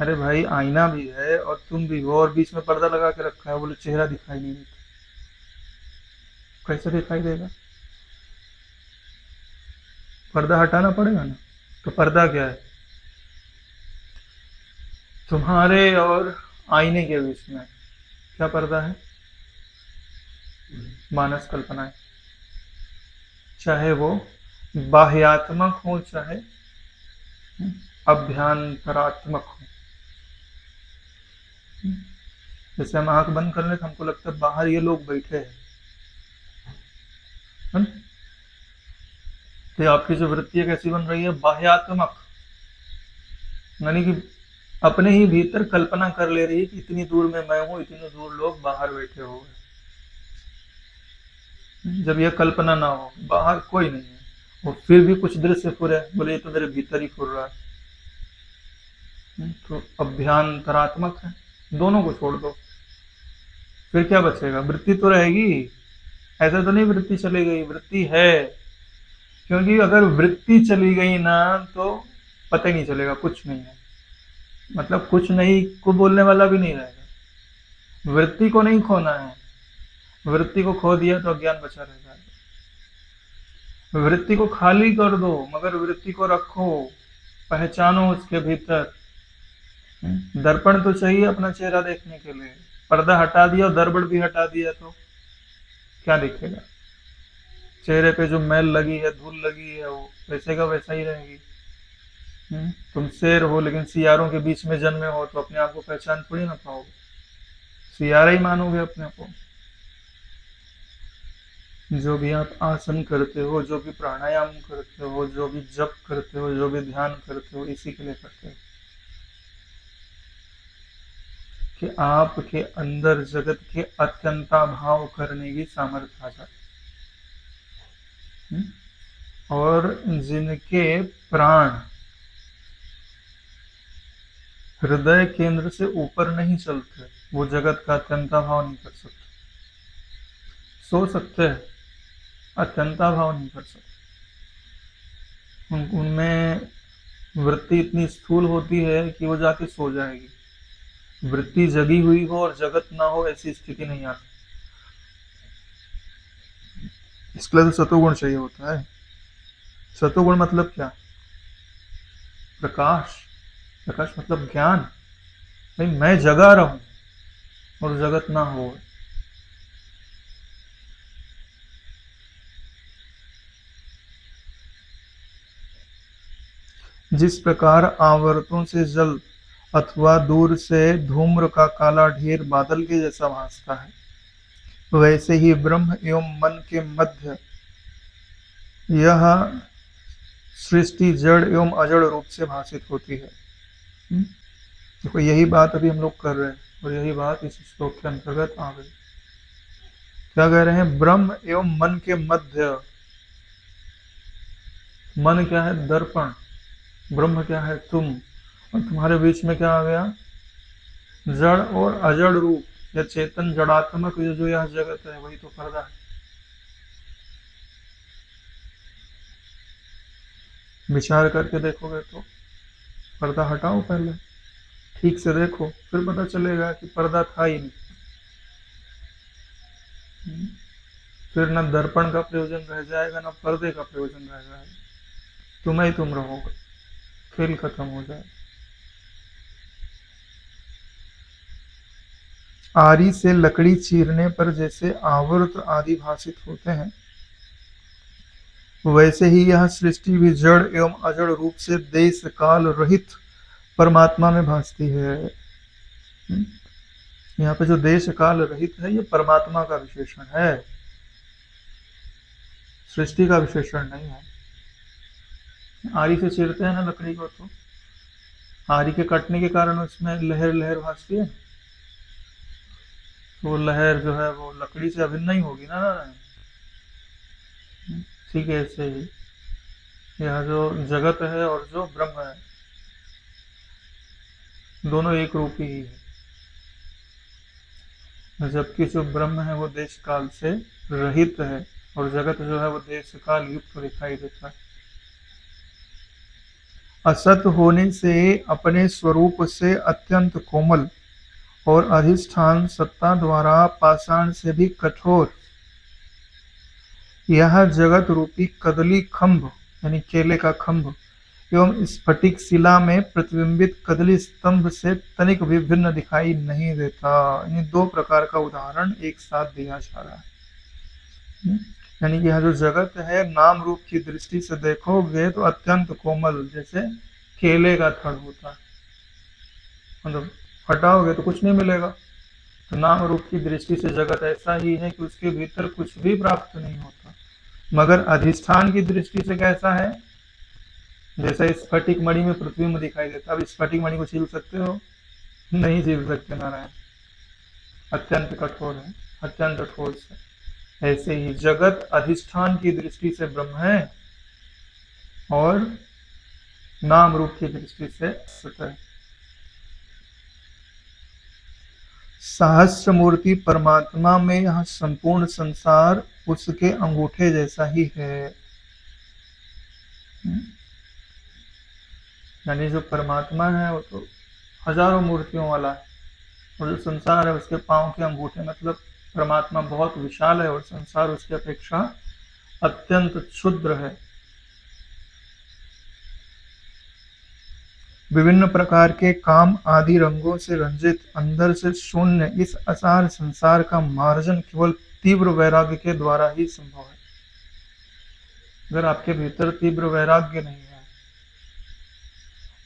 अरे भाई, आईना भी है और तुम भी हो, और बीच में पर्दा लगा के रखा है, बोले चेहरा दिखाई नहीं देता। कैसे दिखाई देगा? पर्दा हटाना पड़ेगा ना। तो पर्दा क्या है? तुम्हारे और आईने के बीच में क्या पर्दा है? मानस कल्पनाएं, चाहे वो बाह्यात्मक हो चाहे अभ्यंतरात्मक हो। जैसे हम आंख बंद कर ले तो हमको लगता है बाहर ये लोग बैठे हैं, है? तो आपकी जो वृत्ति है कैसी बन रही है? बाह्यात्मक, यानी कि अपने ही भीतर कल्पना कर ले रही है कि इतनी दूर में मैं हूं, इतनी दूर लोग बाहर बैठे हुए हैं। जब यह कल्पना ना हो, बाहर कोई नहीं है, और फिर भी कुछ दृश्य फुरे, बोले ये तो मेरे भीतर ही फुर रहा है, तो अभ्यंतरात्मक है। दोनों को छोड़ दो, फिर क्या बचेगा? वृत्ति तो रहेगी। ऐसा तो नहीं वृत्ति चली गई, वृत्ति है। क्योंकि अगर वृत्ति चली गई ना तो पता ही नहीं चलेगा, कुछ नहीं है। मतलब कुछ नहीं को बोलने वाला भी नहीं रहेगा। वृत्ति को नहीं खोना है, वृत्ति को खो दिया तो अज्ञान बचा रह जाएगा। वृत्ति को खाली कर दो, मगर वृत्ति को रखो, पहचानो उसके भीतर। दर्पण तो चाहिए अपना चेहरा देखने के लिए। पर्दा हटा दिया और दर्पण भी हटा दिया तो क्या दिखेगा? चेहरे पे जो मैल लगी है, धूल लगी है, वो वैसे का वैसा ही रहेगी। तुम शेर हो लेकिन सियारों के बीच में जन्मे हो, तो अपने आप को पहचान थोड़ी ना पाओगे, सियारा ही मानोगे अपने को। जो भी आप आसन करते हो, जो भी प्राणायाम करते हो, जो भी जप करते हो, जो भी ध्यान करते हो, इसी के लिए करते हो कि आपके अंदर जगत के अत्यंता भाव करने की सामर्थ्य आ जाए। और जिनके प्राण हृदय केंद्र से ऊपर नहीं चलते, वो जगत का अत्यंता भाव नहीं कर सकते। सो सकते हैं, अत्यंता भाव नहीं कर सकते। उनमें वृत्ति इतनी स्थूल होती है कि वो जाके सो जाएगी। वृत्ति जगी हुई हो और जगत ना हो, ऐसी स्थिति नहीं आती। इसके लिए तो सतोगुण चाहिए होता है। सतोगुण मतलब क्या? प्रकाश। प्रकाश मतलब ज्ञान। भाई मैं जगा रहूं और जगत ना हो। जिस प्रकार आवर्तों से जल अथवा दूर से धूम्र का काला ढेर बादल के जैसा भासता है, वैसे ही ब्रह्म एवं मन के मध्य यह सृष्टि जड़ एवं अजड़ रूप से भाषित होती है। देखो यही बात अभी हम लोग कर रहे हैं और यही बात इस श्लोक के अंतर्गत आ गई। क्या कह रहे हैं? ब्रह्म एवं मन के मध्य। मन क्या है? दर्पण। ब्रह्म क्या है? तुम। और तुम्हारे बीच में क्या आ गया? जड़ और अजड़ रूप या चेतन जड़ात्मक जो यह जगत है, वही तो पर्दा है। विचार करके देखोगे तो पर्दा हटाओ, पहले ठीक से देखो, फिर पता चलेगा कि पर्दा था ही नहीं। फिर न दर्पण का प्रयोजन रह जाएगा, न पर्दे का प्रयोजन रह जाएगा। तुम ही तुम रहोगे, खेल खत्म हो जाएगा। आरी से लकड़ी चीरने पर जैसे आवर्त आदि भाषित होते हैं, वैसे ही यह सृष्टि भी जड़ एवं अजड़ रूप से देश काल रहित परमात्मा में भासती है। यहाँ पे जो देश काल रहित है, ये परमात्मा का विशेषण है, सृष्टि का विशेषण नहीं है। आरी से चीरते हैं ना लकड़ी को, तो आरी के कटने के कारण उसमें लहर लहर भासती है, तो वो लहर जो है वो लकड़ी से अभिन्न नहीं होगी ना। ठीक है, ऐसे ही यह जो जगत है और जो ब्रह्म है, दोनों एक रूपी ही है। जबकि जो ब्रह्म है वो देश काल से रहित है और जगत जो है वो देश काल युक्त दिखाई देता है। असत होने से अपने स्वरूप से अत्यंत कोमल और अधिष्ठान सत्ता द्वारा पाषाण से भी कठोर यह जगत रूपी कदली खंभ यानी केले का खंभ एवं स्फटिक शिला में प्रतिबिंबित कदली स्तंभ से तनिक भी भिन्न दिखाई नहीं देता। यानी दो प्रकार का उदाहरण एक साथ दिया जा रहा है। यानी कि यह जो जगत है, नाम रूप की दृष्टि से देखोगे तो अत्यंत कोमल, जैसे केले का थड़ होता है, मतलब हटाओगे तो कुछ नहीं मिलेगा। तो नाम रूप की दृष्टि से जगत ऐसा ही है कि उसके भीतर कुछ भी प्राप्त नहीं होता। मगर अधिष्ठान की दृष्टि से कैसा है? जैसा स्फटिक मणि में प्रतिबिंब दिखाई देता। अब स्फटिक मणि को छील सकते हो? नहीं छील सकते नारायण, अत्यंत कठोर है, अत्यंत ठोस है। ऐसे ही जगत अधिष्ठान की दृष्टि से ब्रह्म है और नाम रूप की दृष्टि से सत है। सहस्र मूर्ति परमात्मा में यह संपूर्ण संसार उसके अंगूठे जैसा ही है। यानी जो परमात्मा है वो तो हजारों मूर्तियों वाला है, और जो संसार है उसके पांव के अंगूठे, मतलब परमात्मा बहुत विशाल है और संसार उसकी अपेक्षा अत्यंत क्षुद्र है। विभिन्न प्रकार के काम आदि रंगों से रंजित अंदर से शून्य इस असार संसार का मार्जन केवल तीव्र वैराग्य के द्वारा ही संभव है। अगर आपके भीतर तीव्र वैराग्य नहीं है,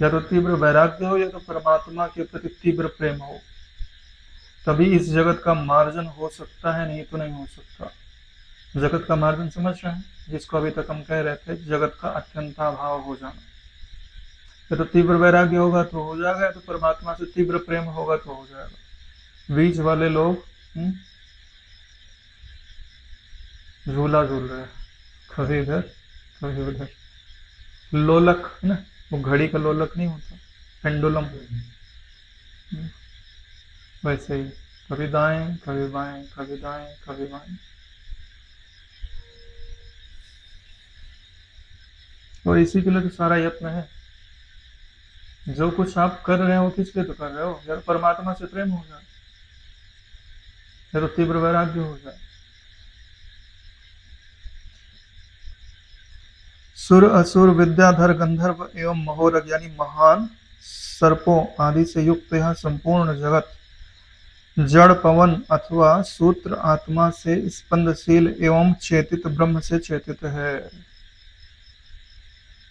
या तो तीव्र वैराग्य हो या तो परमात्मा के प्रति तीव्र प्रेम हो, तभी इस जगत का मार्जन हो सकता है, नहीं तो नहीं हो सकता। जगत का मार्जन समझ रहे हैं, जिसको अभी तक हम कह रहे थे, जगत का अत्यंताभाव हो जाना। तो तीव्र वैराग्य होगा तो हो जाएगा, या तो परमात्मा से तीव्र प्रेम होगा तो हो जाएगा। बीच वाले लोग झूला झूल रहे हैं, कभी इधर कभी उधर। लोलक है ना, वो घड़ी का लोलक नहीं होता, पेंडुलम, वैसे ही कभी दाएं कभी बाएं, कभी दाएं कभी बाएं। और इसी के लिए तो सारा यत्न है। जो कुछ आप कर रहे हो किस लिए तो कर रहे हो, यार परमात्मा से प्रेम हो जाए, या तो तीव्र वैराग्य हो जाए। सुर असुर विद्याधर गंधर्व एवं महोरग यानी महान सर्पों आदि से युक्त यह संपूर्ण जगत जड़ पवन अथवा सूत्र आत्मा से स्पंदशील एवं चेतित ब्रह्म से चेतित है।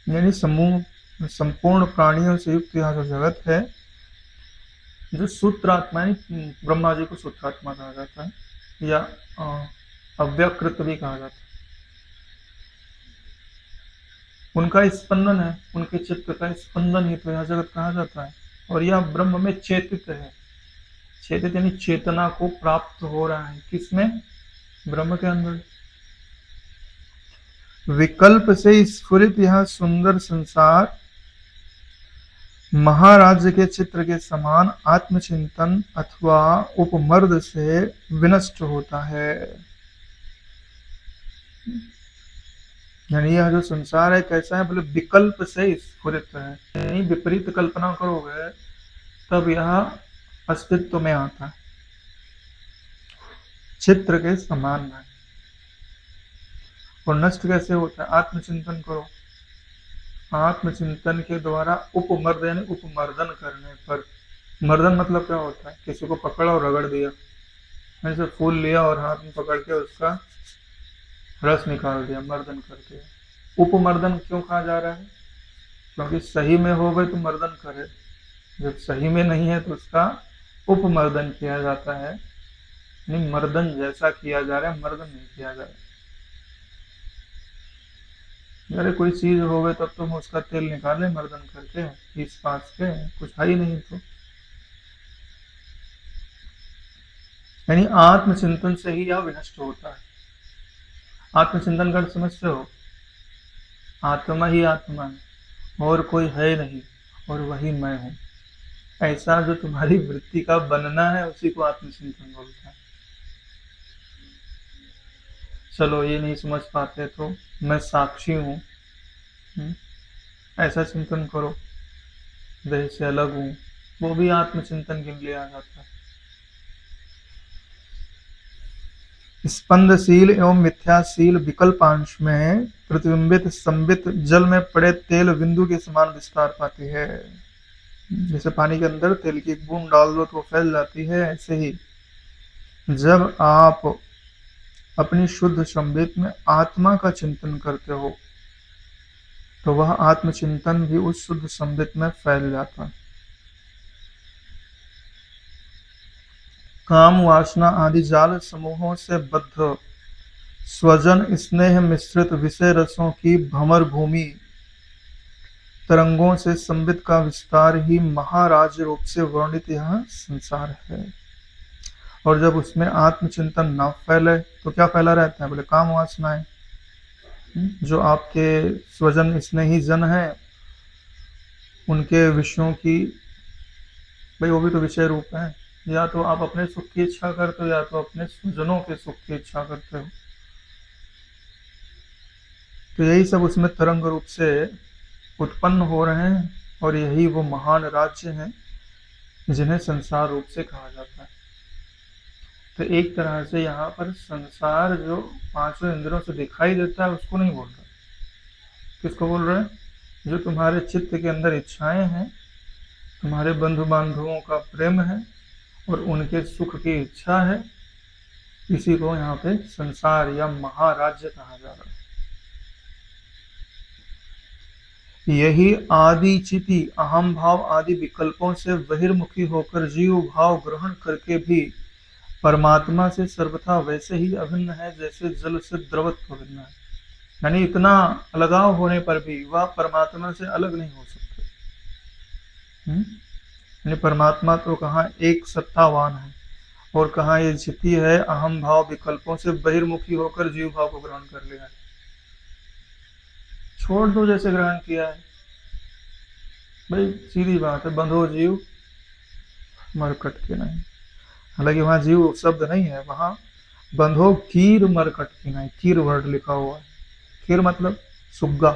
यानी समूह संपूर्ण प्राणियों से युक्त यह जो जगत है, जो सूत्र आत्मा है, ब्रह्मा जी को सूत्रात्मा कहा जाता है या अव्यकृत भी कहा जाता है। उनका स्पंदन है, उनके चित्त का स्पंदन ही तो यह जगत कहा जाता है। और यह ब्रह्म में चेतित है। चेतित यानी चेतना को प्राप्त हो रहा है, किसमें? ब्रह्म के अंदर। विकल्प से स्फुरित यह सुंदर संसार महाराज के चित्र के समान आत्मचिंतन अथवा उपमर्द से विनष्ट होता है। यानी यह जो संसार है कैसा है, बोले विकल्प से स्फुरित है, यानी विपरीत कल्पना करोगे तब यह अस्तित्व में आता है, चित्र के समान है। और नष्ट कैसे होता है? आत्मचिंतन करो। आत्मचिंतन के द्वारा उपमर्द यानी उपमर्दन करने पर। मर्दन मतलब क्या होता है? किसी को पकड़ा और रगड़ दिया, ऐसे फूल लिया और हाथ में पकड़ के उसका रस निकाल दिया, मर्दन कर दिया। उपमर्दन क्यों कहा जा रहा है? क्योंकि सही में हो गए तो मर्दन करे, जब सही में नहीं है तो उसका उपमर्दन किया जाता है। नहीं, मर्दन जैसा किया जा रहा है, मर्दन नहीं किया जा रहा। अरे कोई चीज हो गई तब तुम उसका तेल निकाले मर्दन करके, इस पास के कुछ है ही नहीं तो। यानी आत्मचिंतन से ही यह विनष्ट होता है। आत्मचिंतन कर समझते हो? आत्मा ही आत्मा है और कोई है नहीं, और वही मैं हूं। ऐसा जो तुम्हारी वृत्ति का बनना है उसी को आत्मचिंतन बोलता है। चलो ये नहीं समझ पाते तो मैं साक्षी हूं, ऐसा चिंतन करो। देह से अलग हूं, वो भी आत्मचिंतन के लिए आ जाता है। स्पंदशील एवं मिथ्याशील विकल्पांश में प्रतिबिंबित संबित जल में पड़े तेल बिंदु के समान विस्तार पाती है। जैसे पानी के अंदर तेल की एक बूंद डाल दो तो फैल जाती है, ऐसे ही जब आप अपनी शुद्ध संबित में आत्मा का चिंतन करते हो तो वह आत्मचिंतन भी उस शुद्ध संबित में फैल जाता है। काम वासना आदि जाल समूहों से बद्ध स्वजन स्नेह मिश्रित विषय रसों की भंवर भूमि तरंगों से संबित का विस्तार ही महाराज रूप से वर्णित यह संसार है। और जब उसमें आत्मचिंतन न फैले तो क्या फैला रहता है? बोले काम वासनाएं। जो आपके स्वजन स्नेही जन हैं उनके विषयों की, भाई वो भी तो विषय रूप है। या तो आप अपने सुख की इच्छा करते हो या तो अपने स्वजनों के सुख की इच्छा करते हो। तो यही सब उसमें तरंग रूप से उत्पन्न हो रहे हैं और यही वो महान राज्य हैं जिन्हें संसार रूप से कहा जाता है। तो एक तरह से यहाँ पर संसार जो पांचों इंद्रियों से दिखाई देता है उसको नहीं बोल रहा। किसको बोल रहे हैं? जो तुम्हारे चित्त के अंदर इच्छाएं हैं, तुम्हारे बंधु बांधवों का प्रेम है और उनके सुख की इच्छा है, इसी को यहाँ पे संसार या महाराज्य कहा जा रहा है। यही आदि चिति अहम भाव आदि विकल्पों से बहिर्मुखी होकर जीव भाव ग्रहण करके भी परमात्मा से सर्वथा वैसे ही अभिन्न है जैसे जल से द्रवत्व भिन्न है। यानी इतना अलगाव होने पर भी वह परमात्मा से अलग नहीं हो सकते। यानी परमात्मा तो कहाँ एक सत्तावान है और कहाँ ये चिति है अहम भाव विकल्पों से बहिर्मुखी होकर जीव भाव को ग्रहण कर लिया है। छोड़ दो जैसे ग्रहण किया है, भाई सीधी बात है, बंधो जीव मरकट के नहीं। हालांकि वहां जीव शब्द नहीं है, वहां बंधो कीर मरकट की नहीं, कीर वर्ड लिखा हुआ है। कीर मतलब सुग्गा,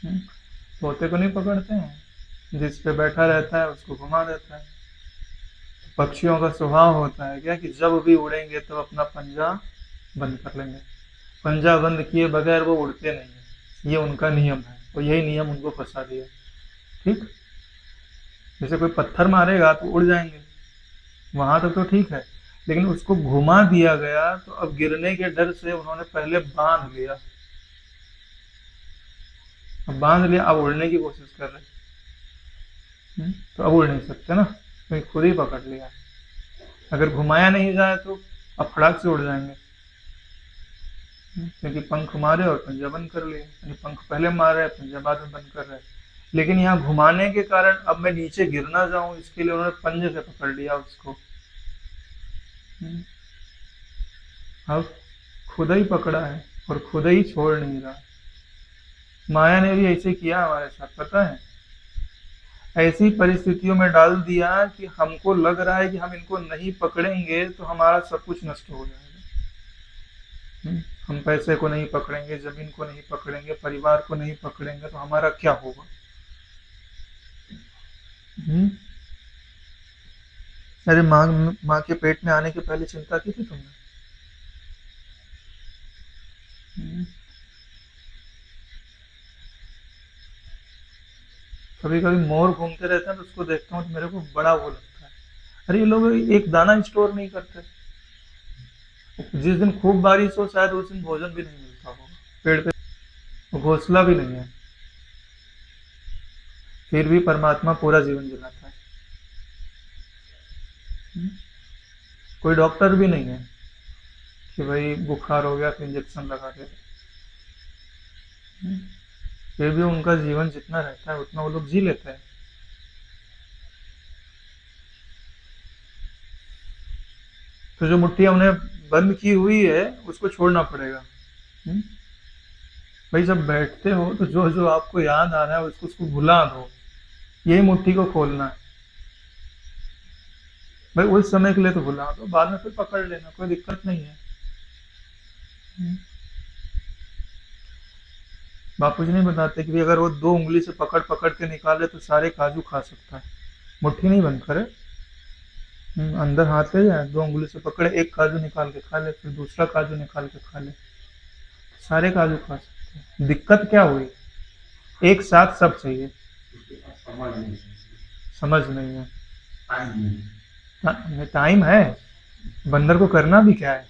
तोते को नहीं पकड़ते हैं, जिस पे बैठा रहता है उसको घुमा देता है। पक्षियों का स्वभाव होता है क्या कि जब भी उड़ेंगे तब अपना पंजा बंद कर लेंगे, पंजा बंद किए बगैर वो उड़ते नहीं है, ये उनका नियम है, और यही नियम उनको फंसा दिया। ठीक, जैसे कोई पत्थर मारेगा तो उड़ जाएंगे, वहां तक तो ठीक है, लेकिन उसको घुमा दिया गया तो अब गिरने के डर से उन्होंने पहले बांध लिया, अब बांध लिया, अब उड़ने की कोशिश कर रहे तो अब उड़ नहीं सकते ना, क्योंकि खुद ही पकड़ लिया। अगर घुमाया नहीं जाए तो अब फटाक से उड़ जाएंगे, क्योंकि पंख मारे और पंजा बंद कर लिया, यानी पंख पहले मार रहे हैं, पंजा बाद में बंद कर रहे हैं। लेकिन यहाँ घुमाने के कारण अब मैं नीचे गिर ना जाऊं, इसके लिए उन्होंने पंजे से पकड़ लिया उसको। अब खुद ही पकड़ा है और खुद ही छोड़ नहीं रहा। माया ने भी ऐसे किया हमारे साथ, पता है, ऐसी परिस्थितियों में डाल दिया कि हमको लग रहा है कि हम इनको नहीं पकड़ेंगे तो हमारा सब कुछ नष्ट हो जाएगा। हम पैसे को नहीं पकड़ेंगे, जमीन को नहीं पकड़ेंगे, परिवार को नहीं पकड़ेंगे तो हमारा क्या होगा। अरे माँ के पेट में आने के पहले चिंता की थी तुमने? कभी कभी मोर घूमते रहते हैं तो उसको देखता हूँ तो मेरे को बड़ा वो लगता है, अरे ये लोग एक दाना स्टोर नहीं करते, जिस दिन खूब बारिश हो शायद उस दिन भोजन भी नहीं मिलता होगा, पेड़ पे घोंसला भी नहीं है, फिर भी परमात्मा पूरा जीवन जिलाता है। कोई डॉक्टर भी नहीं है कि भाई बुखार हो गया तो इंजेक्शन लगा दे, फिर भी उनका जीवन जितना रहता है उतना वो लोग जी लेते हैं। तो जो मुट्ठी हमने बंद की हुई है उसको छोड़ना पड़ेगा। भाई जब बैठते हो तो जो जो आपको याद आ रहा है उसको उसको भुला दो, यही मुट्ठी को खोलना है। भाई उस समय के लिए तो भुला दो, बाद में फिर पकड़ लेना, कोई दिक्कत नहीं है। बापूजी नहीं बताते कि अगर वो 2 उंगली से पकड़ पकड़ के निकाले तो सारे काजू खा सकता है, मुट्ठी नहीं बंद करे, अंदर हाथ ले जाए, 2 उंगली से पकड़े, एक काजू निकाल के खा ले, फिर दूसरा काजू निकाल के खा ले, सारे काजू खा सकते हैं। दिक्कत क्या हुई, एक साथ सब चाहिए, समझ नहीं है, टाइम है, बंदर को करना भी क्या है,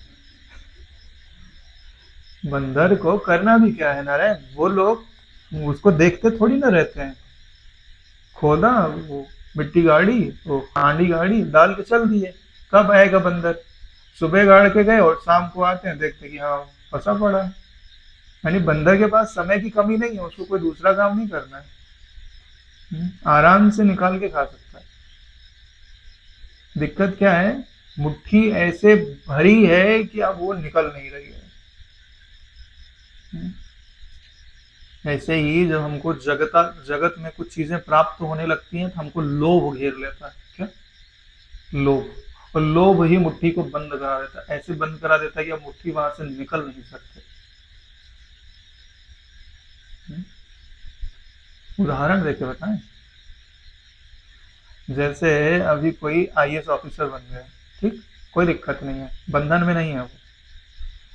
बंदर को करना भी क्या है नारायण, वो लोग उसको देखते थोड़ी ना रहते हैं, खोदा वो मिट्टी गाड़ी, वो हांडी गाड़ी डाल के चल दिए, कब आएगा बंदर, सुबह गाड़ के गए और शाम को आते हैं देखते कि हाँ फंसा पड़ा है। यानी बंदर के पास समय की कमी नहीं है, उसको कोई दूसरा काम नहीं करना है, आराम से निकाल के खा सकता है। दिक्कत क्या है, मुट्ठी ऐसे भरी है कि अब वो निकल नहीं रही है। ऐसे ही जब हमको जगत में कुछ चीजें प्राप्त होने लगती हैं तो हमको लोभ घेर लेता है, क्या, लोभ, और लोभ ही मुट्ठी को बंद करा देता है, ऐसे बंद करा देता है कि अब मुट्ठी वहां से निकल नहीं सकते। उदाहरण देके बताएं, जैसे अभी कोई आईएएस ऑफिसर बन गया, ठीक, कोई दिक्कत नहीं है, बंधन में नहीं है वो,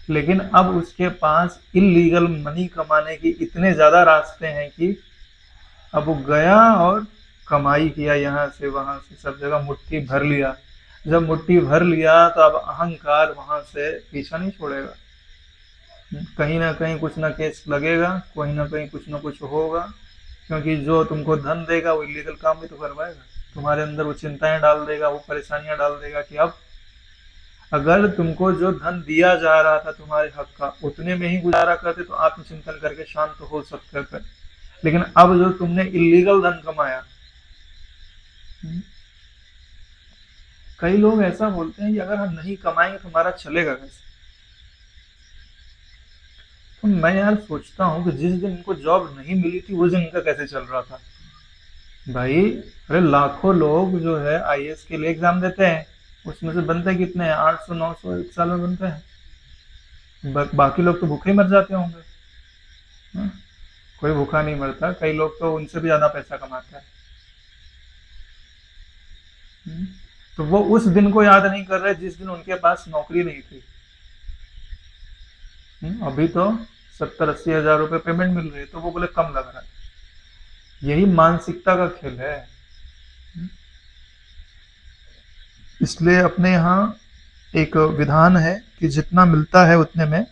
लेकिन अब उसके पास इलीगल मनी कमाने के इतने ज्यादा रास्ते हैं कि अब वो गया और कमाई किया, यहाँ से वहां से सब जगह मुट्ठी भर लिया। जब मुट्ठी भर लिया तो अब अहंकार वहां से पीछा नहीं छोड़ेगा, कहीं ना कहीं कुछ ना केस लगेगा, कहीं ना कहीं कुछ ना कुछ होगा, क्योंकि जो तुमको धन देगा वो इलीगल काम भी तो करवाएगा, तुम्हारे अंदर वो चिंताएं डाल देगा, वो परेशानियां डाल देगा कि अब अगर तुमको जो धन दिया जा रहा था तुम्हारे हक का उतने में ही गुजारा करते तो आत्मचिंतन करके शांत हो सकते थे, लेकिन अब जो तुमने इलीगल धन कमाया, कई लोग ऐसा बोलते हैं कि अगर हम नहीं कमाएंगे तो हमारा चलेगा कैसे। तो मैं यार सोचता हूँ कि जिस दिन इनको जॉब नहीं मिली थी उस दिन इनका कैसे चल रहा था भाई। अरे लाखों लोग जो है आईएएस के लिए एग्जाम देते हैं, उसमें से बनते कितने हैं, 800-900 एक साल में बनते हैं, बाकी लोग तो भूखे ही मर जाते होंगे। कोई भूखा नहीं मरता, कई लोग तो उनसे भी ज्यादा पैसा कमाते हैं। हम्म? तो वो उस दिन को याद नहीं कर रहे जिस दिन उनके पास नौकरी नहीं थी। अभी तो 70-80 हज़ार रुपए पेमेंट मिल रही है तो वो बोले कम लग रहा है। यही मानसिकता का खेल है। इसलिए अपने यहाँ एक विधान है कि जितना मिलता है उतने में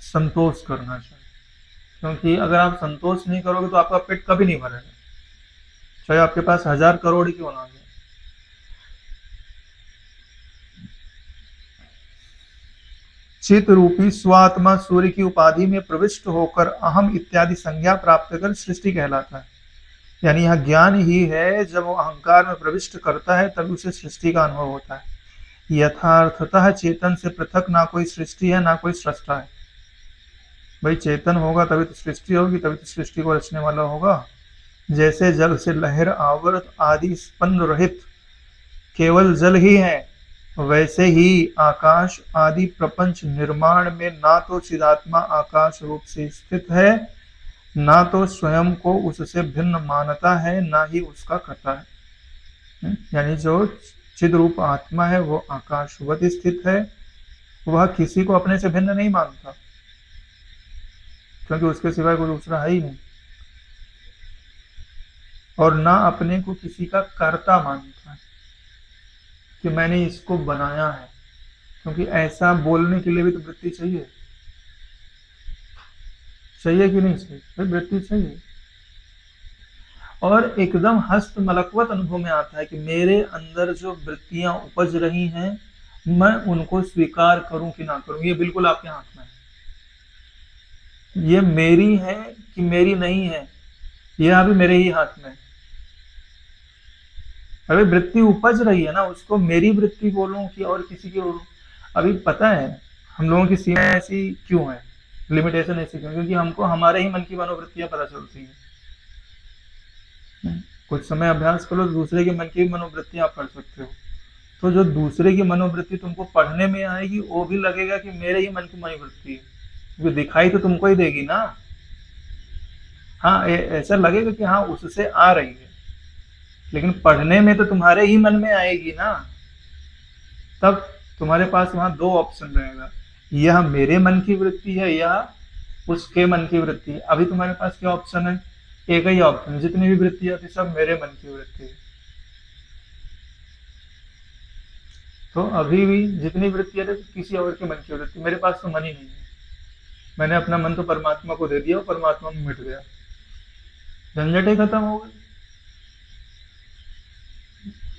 संतोष करना चाहिए, क्योंकि अगर आप संतोष नहीं करोगे तो आपका पेट कभी नहीं भरेगा, चाहे आपके पास 1000 करोड़ ही क्यों ना हो। चित रूपी स्वात्मा सूर्य की उपाधि में प्रविष्ट होकर अहम इत्यादि संज्ञा प्राप्त कर सृष्टि कहलाता है। यानी यह ज्ञान ही है, जब वो अहंकार में प्रविष्ट करता है तभी उसे सृष्टि का अनुभव होता है। यथार्थतः चेतन से पृथक ना कोई सृष्टि है ना कोई सृष्टा है। भाई चेतन होगा तभी तो सृष्टि होगी, तभी तो सृष्टि को रचने वाला होगा। जैसे जल से लहर आवर्त आदि स्पंद रहित केवल जल ही है, वैसे ही आकाश आदि प्रपंच निर्माण में ना तो चिदात्मा आकाश रूप से स्थित है, ना तो स्वयं को उससे भिन्न मानता है, ना ही उसका करता है। यानी जो चिद रूप आत्मा है वो आकाशवत स्थित है, वह किसी को अपने से भिन्न नहीं मानता, क्योंकि उसके सिवाय कोई दूसरा है ही नहीं, और ना अपने को किसी का कर्ता मानता है कि मैंने इसको बनाया है, क्योंकि ऐसा बोलने के लिए भी तो वृत्ति चाहिए। चाहिए कि नहीं चाहिए? भाई वृत्ति चाहिए। और एकदम हस्त मलकवत अनुभव में आता है कि मेरे अंदर जो वृत्तियां उपज रही हैं मैं उनको स्वीकार करूं कि ना करूं, ये बिल्कुल आपके हाथ में है। ये मेरी है कि मेरी नहीं है, यह अभी मेरे ही हाथ में है। अभी वृत्ति उपज रही है ना, उसको मेरी वृत्ति बोलूं कि और किसी की बोलूं। अभी पता है हम लोगों की सीमा ऐसी क्यों है, लिमिटेशन ऐसी क्यों? क्योंकि हमको हमारे ही मन की मनोवृत्तियां पता चलती है। कुछ समय अभ्यास करो तो दूसरे के मन की मनोवृत्तियां आप पढ़ सकते हो। तो जो दूसरे की मनोवृत्ति तुमको पढ़ने में आएगी वो भी लगेगा कि मेरे ही मन की मनोवृत्ति है, क्योंकि दिखाई तो तुमको ही देगी ना। हाँ ऐसा लगेगा कि हाँ उससे आ रही है, लेकिन पढ़ने में तो तुम्हारे ही मन में आएगी ना। तब तुम्हारे पास वहां दो ऑप्शन रहेगा, यह मेरे मन की वृत्ति है या उसके मन की वृत्ति है। अभी तुम्हारे पास क्या ऑप्शन है? एक ही ऑप्शन, जितनी भी वृत्ति आती सब मेरे मन की वृत्ति है। तो अभी भी जितनी वृत्ति आती किसी और के मन की वृत्ति, मेरे पास तो मन ही नहीं है। मैंने अपना मन तो परमात्मा को दे दिया और परमात्मा में मिट गया, झंझट ही खत्म हो गई,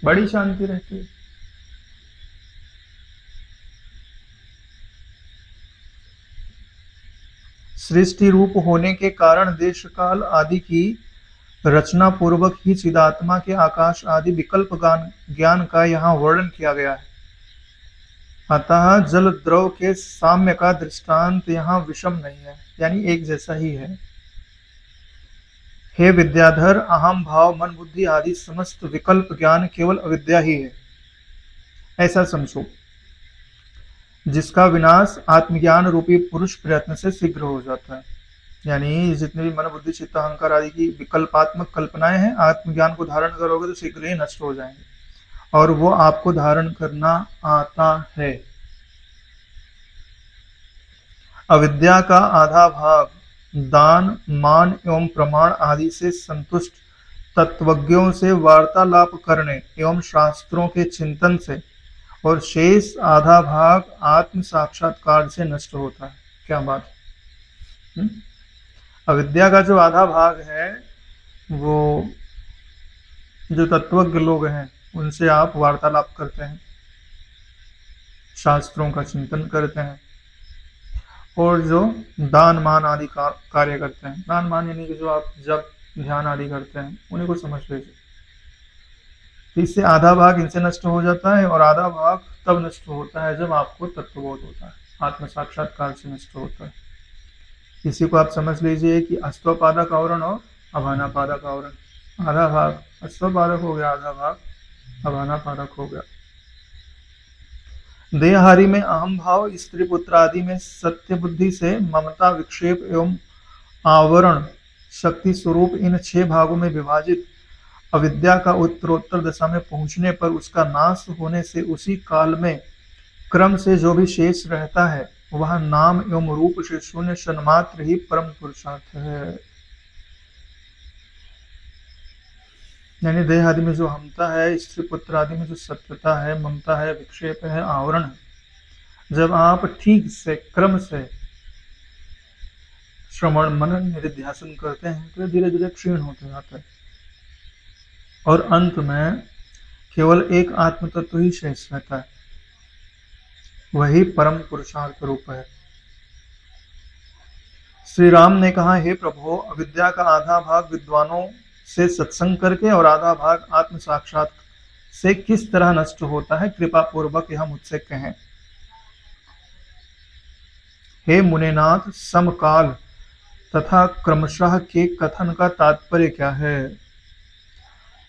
बड़ी शांति रहती है। सृष्टि रूप होने के कारण देश काल आदि की रचना पूर्वक ही चिदात्मा के आकाश आदि विकल्प ज्ञान का यहाँ वर्णन किया गया है। अतः जल द्रव के साम्य का दृष्टांत यहाँ विषम नहीं है, यानी एक जैसा ही है। हे विद्याधर, अहम भाव मन बुद्धि आदि समस्त विकल्प ज्ञान केवल अविद्या ही है, ऐसा समझो, जिसका विनाश आत्मज्ञान रूपी पुरुष प्रयत्न से शीघ्र हो जाता है। यानी जितने भी मन बुद्धि चित्त अहंकार आदि की विकल्पात्मक कल्पनाएं हैं, आत्मज्ञान को धारण करोगे तो शीघ्र ही नष्ट हो जाएंगे, और वो आपको धारण करना आता है। अविद्या का आधा भाग दान मान एवं प्रमाण आदि से संतुष्ट तत्वज्ञों से वार्तालाप करने एवं शास्त्रों के चिंतन से, और शेष आधा भाग आत्म साक्षात्कार से नष्ट होता है। क्या बात है? अविद्या का जो आधा भाग है वो जो तत्वज्ञ लोग हैं उनसे आप वार्तालाप करते हैं, शास्त्रों का चिंतन करते हैं, और जो दान मान आदि का कार्य करते हैं, दान मान यानी कि जो आप जब ध्यान आदि करते हैं उन्हीं को समझ लीजिए। इससे आधा भाग इनसे नष्ट हो जाता है, और आधा भाग तब नष्ट होता है जब आपको तत्वबोध होता है, आत्म साक्षात्कार से नष्ट होता है। इसी को आप समझ लीजिए कि अश्वपादक आवरण और अभानापादक आवरण। आधा भाग अश्वपादक हो गया, आधा भाग अभानापादक हो गया। देहहारी में अहम भाव, स्त्री पुत्र आदि में सत्य बुद्धि से ममता विक्षेप एवं आवरण शक्ति स्वरूप इन 6 भागों में विभाजित अविद्या का उत्तरोत्तर दशा में पहुंचने पर उसका नाश होने से उसी काल में क्रम से जो भी शेष रहता है वह नाम एवं रूप से शून्य सन्मात्र ही परम पुरुषार्थ है। यानी देह आदि में जो हमता है, स्त्री पुत्र आदि में जो सत्यता है, ममता है, विक्षेप है, आवरण है, जब आप ठीक से क्रम से श्रवण मनन निधिध्यासन करते हैं तो धीरे धीरे क्षीण होते जाता है और अंत में केवल एक आत्म तत्व ही शेष रहता है, वही परम पुरुषार्थ रूप है। श्री राम ने कहा, हे प्रभु, अविद्या का आधा भाग विद्वानों से सत्संग करके और आधा भाग आत्म साक्षात से किस तरह नष्ट होता है, कृपा पूर्वक यह मुझसे कहें। हे मुनेनाथ, समकाल तथा क्रमशः के कथन का तात्पर्य क्या है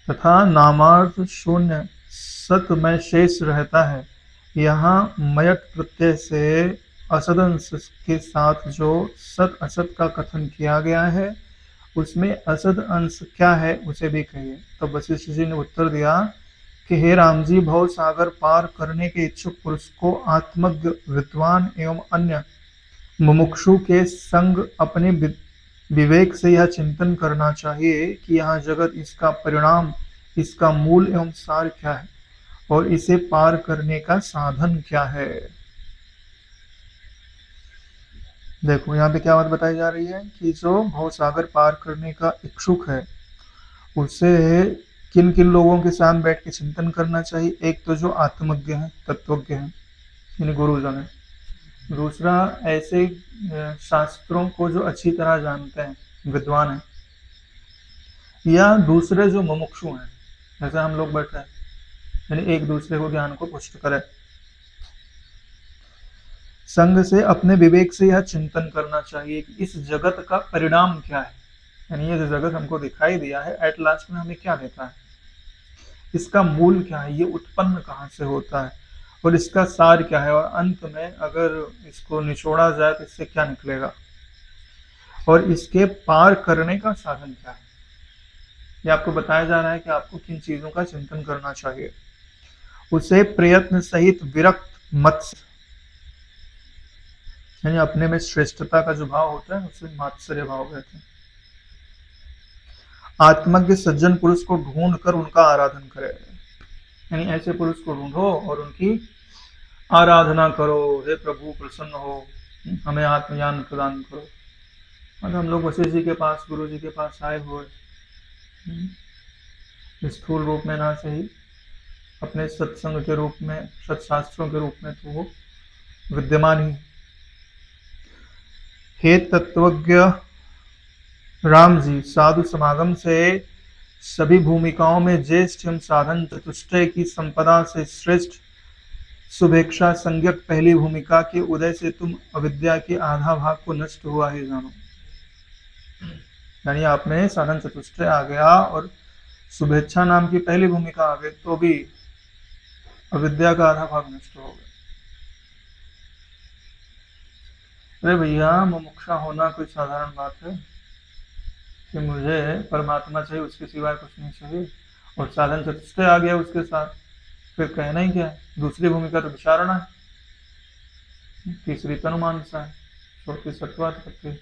तथा नामार्थ शून्य सत में शेष रहता है। यहाँ मयट प्रत्यय से असदंश के साथ जो सत असत का कथन किया गया है उसमें असद अंश क्या है उसे भी कहिए। तो वशिष्ठ जी ने उत्तर दिया कि हे राम जी, भव सागर पार करने के इच्छुक पुरुष को आत्मज्ञ विद्वान एवं अन्य मुमुक्षु के संग अपने विवेक से यह चिंतन करना चाहिए कि यह जगत, इसका परिणाम, इसका मूल एवं सार क्या है और इसे पार करने का साधन क्या है। देखो यहाँ पे क्या बात बताई जा रही है कि जो भवसागर पार करने का इच्छुक है उसे किन किन लोगों के साथ बैठ के चिंतन करना चाहिए। एक तो जो आत्मज्ञ है, तत्वज्ञ है, यानी गुरुजन है। दूसरा ऐसे शास्त्रों को जो अच्छी तरह जानते हैं, विद्वान है। या दूसरे जो मुमुक्षु हैं, जैसे हम लोग बैठे हैं, यानी एक दूसरे को ज्ञान को पुष्ट करे। संग से अपने विवेक से यह चिंतन करना चाहिए कि इस जगत का परिणाम क्या है, यानी ये जो जगत हमको दिखाई दिया है एट लास्ट में हमें क्या देता है, इसका मूल क्या है, ये उत्पन्न कहाँ से होता है और इसका सार क्या है, और अंत में अगर इसको निचोड़ा जाए तो इससे क्या निकलेगा और इसके पार करने का साधन क्या है। ये आपको बताया जा रहा है कि आपको किन चीजों का चिंतन करना चाहिए। उसे प्रयत्न सहित विरक्त मत, यानी अपने में श्रेष्ठता का जो भाव होता है उसे मात्सर्य भाव कहते हैं। आत्मज्ञ सज्जन पुरुष को ढूंढ कर उनका आराधन करे, यानी ऐसे पुरुष को ढूंढो और उनकी आराधना करो। हे प्रभु प्रसन्न हो, हमें आत्मज्ञान प्रदान करो। मतलब हम लोग वशिष्ठ जी के पास, गुरु जी के पास आए हुए स्थूल रूप में ना सही, अपने सत्संग के रूप में, सत्शास्त्रों के रूप में तो वो विद्यमान ही। हे तत्वज्ञ राम जी, साधु समागम से सभी भूमिकाओं में ज्येष्ठ एवं साधन चतुष्टय की संपदा से श्रेष्ठ शुभेच्छा संज्ञक पहली भूमिका के उदय से तुम अविद्या के आधा भाग को नष्ट हुआ ही जानो। यानी आप में साधन चतुष्टय आ गया और शुभेच्छा नाम की पहली भूमिका आ गई तो भी अविद्या का आधा भाग नष्ट हो गया। अरे भैया, मुमुक्षा होना कोई साधारण बात है कि मुझे परमात्मा चाहिए, उसके सिवाय कुछ नहीं चाहिए, और साधन चतुष्टय आ गया उसके साथ, फिर कहना ही क्या है। दूसरी भूमिका तो विचारणा है, तीसरी तनुमानसा है, चौथी सत्वात करती।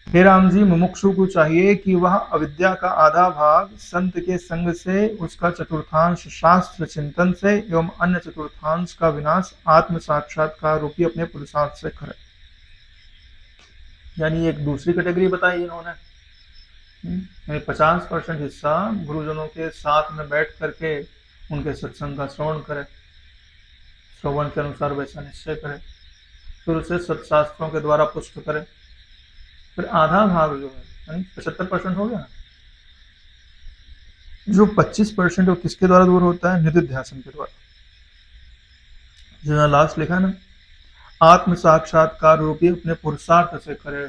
हे राम जी, मुमुक्षु को चाहिए कि वह अविद्या का आधा भाग संत के संग से, उसका चतुर्थांश शास्त्र चिंतन से एवं अन्य चतुर्थांश का विनाश आत्म साक्षात्कार रूपी अपने पुरुषार्थ से करे। यानी एक दूसरी कैटेगरी बताई इन्होंने, 50% हिस्सा गुरुजनों के साथ में बैठ करके उनके सत्संग का श्रवण करे, श्रवण के अनुसार वैसा निश्चय करे, फिर उसे सत्शास्त्रों के द्वारा पुष्ट करे। फिर आधा भाग जो है, यानी 75% हो गया। जो 25% वो किसके द्वारा दूर होता है? निधिध्यासन के द्वारा। जो लास्ट लिखा ना, आत्म साक्षात्कार रूपी अपने पुरुषार्थ से करे।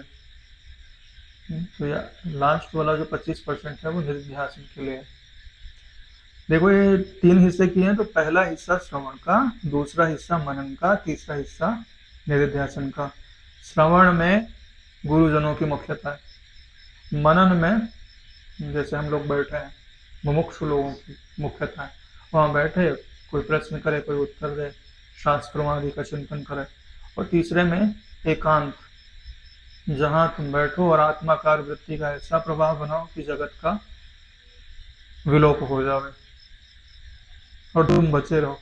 तो या लास्ट वाला जो 25% है वो निधिध्यासन के लिए है। देखो ये 3 हिस्से किए हैं, तो पहला हिस्सा श्रवण का, दूसरा हिस्सा मनन का, तीसरा हिस्सा निधिध्यासन का। श्रवण में गुरुजनों की मुख्यता है, मनन में जैसे हम लोग बैठे हैं मुमुक्षु लोगों की मुख्यता है, वहाँ बैठे कोई प्रश्न करे, कोई उत्तर दे, शास्त्रों आदि का चिंतन करे। और तीसरे में एकांत, जहाँ तुम बैठो और आत्माकार वृत्ति का ऐसा प्रभाव बनाओ कि जगत का विलोप हो जावे और तुम बचे रहो।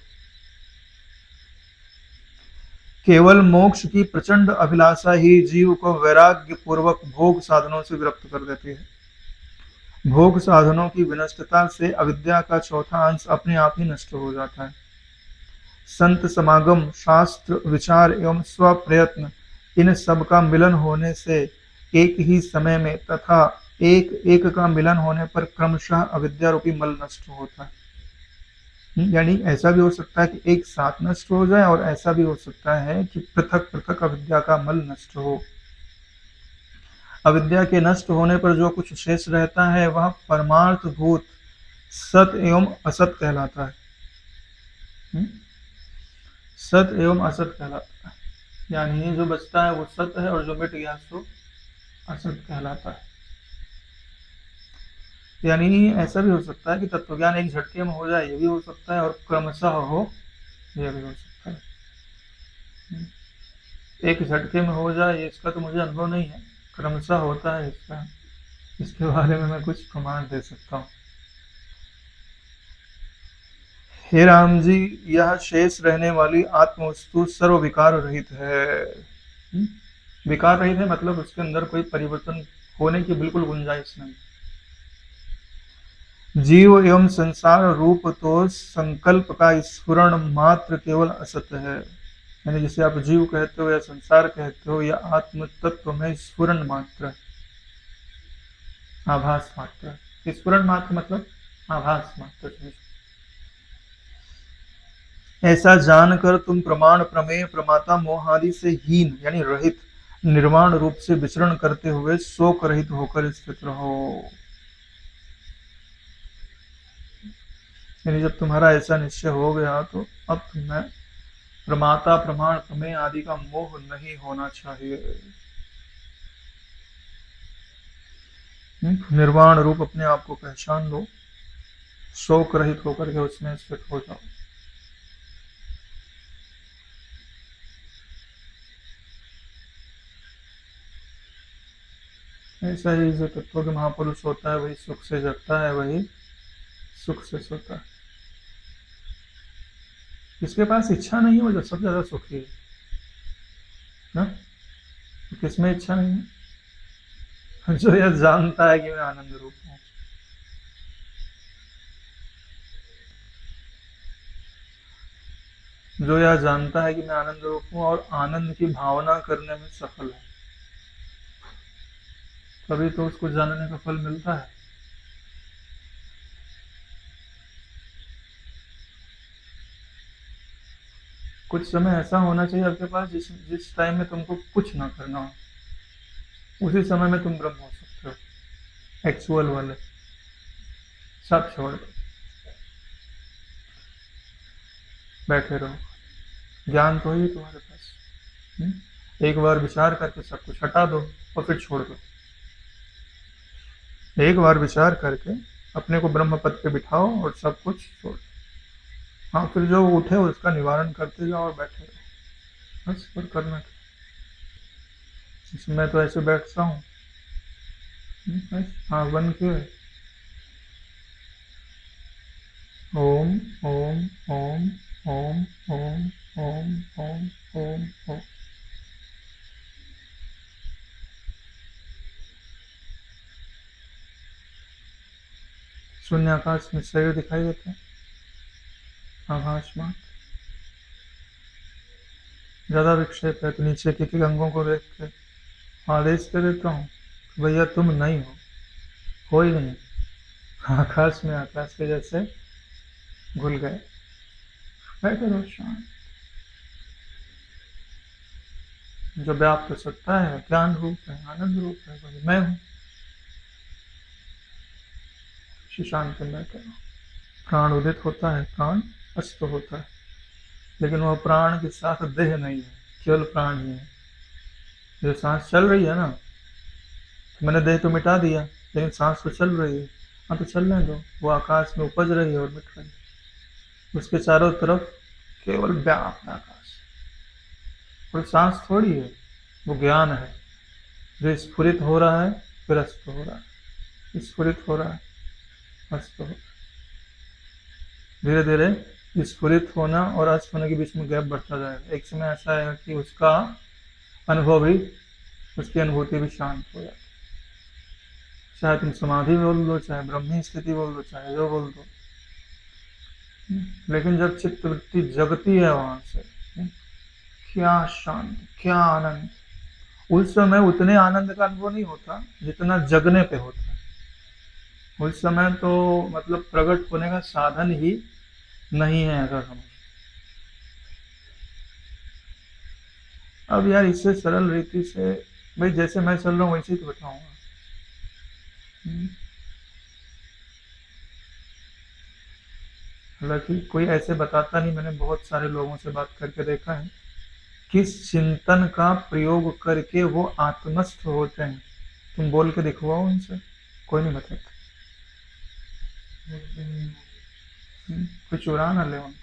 केवल मोक्ष की प्रचंड अभिलाषा ही जीव को वैराग्य पूर्वक भोग साधनों से विरक्त कर देती है। भोग साधनों की विनष्टता से अविद्या का चौथा अंश अपने आप ही नष्ट हो जाता है। संत समागम, शास्त्र विचार एवं स्वप्रयत्न, इन सब का मिलन होने से एक ही समय में तथा एक एक का मिलन होने पर क्रमशः अविद्या रूपी मल नष्ट होता है। यानी ऐसा भी हो सकता है कि एक साथ नष्ट हो जाए और ऐसा भी हो सकता है कि पृथक पृथक अविद्या का मल नष्ट हो। अविद्या के नष्ट होने पर जो कुछ शेष रहता है वह परमार्थ भूत सत एवं असत कहलाता है। सत एवं असत कहलाता है, यानी जो बचता है वो सत है और जो मिट गया सो असत कहलाता है। यानी ऐसा भी हो सकता है कि तत्वज्ञान एक झटके में हो जाए, ये भी हो सकता है, और क्रमशः हो, ये भी हो सकता है। एक झटके में हो जाए इसका तो मुझे अनुभव नहीं है, क्रमशः होता है इसका, इसके बारे में मैं कुछ प्रमाण दे सकता हूँ। हे राम जी, यह शेष रहने वाली आत्मवस्तु सर्व विकार रहित है। विकार रहित है मतलब उसके अंदर कोई परिवर्तन होने की बिल्कुल गुंजाइश नहीं। जीव एवं संसार रूप तो संकल्प का स्फुरण मात्र केवल असत है। यानी जिसे आप जीव कहते हो या संसार कहते हो, या आत्म तत्व में स्फुरण मात्र, आभास मात्र। स्फुरण मात्र मतलब आभास मात्र। ऐसा जानकर तुम प्रमाण प्रमेय प्रमाता मोहादि से हीन यानी रहित निर्वाण रूप से विचरण करते हुए शोक रहित होकर स्थित रहो। यानी जब तुम्हारा ऐसा निश्चय हो गया तो अब तुम्हें प्रमाता प्रमाण प्रमेय आदि का मोह नहीं होना चाहिए। निर्वाण रूप अपने आप को पहचान लो, शोक रहित होकर के उसमें स्थित हो जाओ। ऐसा ही जो तत्व के महापुरुष होता है वही सुख से जगता है, वही सुख से सोता है। जिसके पास इच्छा नहीं है वो जो सबसे ज्यादा सुखी है ना। तो किसमें इच्छा नहीं है? जो यह जानता है कि मैं आनंद रूप हूं। जो यह जानता है कि मैं आनंद रूप हूं और आनंद की भावना करने में सफल है, तभी तो उसको जानने का फल मिलता है। कुछ समय ऐसा होना चाहिए आपके पास जिस टाइम में तुमको कुछ ना करना हो, उसी समय में तुम ब्रह्म हो सकते हो। एक्चुअल वाले सब छोड़ दो, बैठे रहो, ज्ञान तो ही तुम्हारे पास। एक बार विचार करके सब कुछ हटा दो और फिर छोड़ दो। एक बार विचार करके अपने को ब्रह्म पद पे बिठाओ और सब कुछ छोड़ दो। हाँ, फिर जो उठे उसका निवारण करते जाओ और बैठे रहो, बस। और करना क्या, मैं तो ऐसे बैठता हूँ बस आँख बंद किए, ओम ओम ओम ओम ओम ओम ओम ओम ओम। शून्य आकाश में शरीर दिखाई देते हैं, आकाश में ज्यादा विक्षेप है तो नीचे के अंगों को देख के आदेश दे देता हूँ, भैया तुम नहीं हो ही नहीं, आकाश में आकाश के जैसे घुल गए, बैठे रहो शांत। जो व्याप्त सत्ता है, ज्ञान रूप है, आनंद रूप है, वही मैं हूँ। शांत में बैठे रहो। प्राण उदित होता है, प्राण अस्त होता है, लेकिन वह प्राण के साथ देह नहीं है, केवल प्राण ही है। जो सांस चल रही है ना, तो मैंने देह तो मिटा दिया, लेकिन सांस तो चल रही है। हाँ तो चलने दो, वो आकाश में उपज रही है और मिट रही है। उसके चारों तरफ केवल व्याप्त आकाश, और सांस थोड़ी है, वो ज्ञान है जो स्फुरित हो रहा है फिर अस्त हो रहा है, स्फुरित हो रहा है अस्त हो रहा है। धीरे धीरे स्फुरित होना और अस्त होने के बीच में गैप बढ़ता जाएगा। एक समय ऐसा आएगा कि उसका अनुभव भी, उसकी अनुभूति भी शांत हो जाती। चाहे तुम समाधि बोल लो, चाहे ब्रह्मी स्थिति बोल दो, चाहे जो बोल दो, लेकिन जब चित्त वृत्ति जगती है वहां से, क्या शांति, क्या आनंद। उस समय उतने आनंद का अनुभव नहीं होता जितना जगने पे होता है। उस समय तो मतलब प्रकट होने का साधन ही नहीं है, ऐसा समझ। अब यार इससे सरल रीति से, भाई जैसे मैं चल रहा हूँ वैसे ही तो बताऊंगा। हालांकि कोई ऐसे बताता नहीं, मैंने बहुत सारे लोगों से बात करके देखा है किस चिंतन का प्रयोग करके वो आत्मस्थ होते हैं। तुम बोल के दिखवाओ उनसे, कोई नहीं बताता। कोई चुरा ना ले उनको।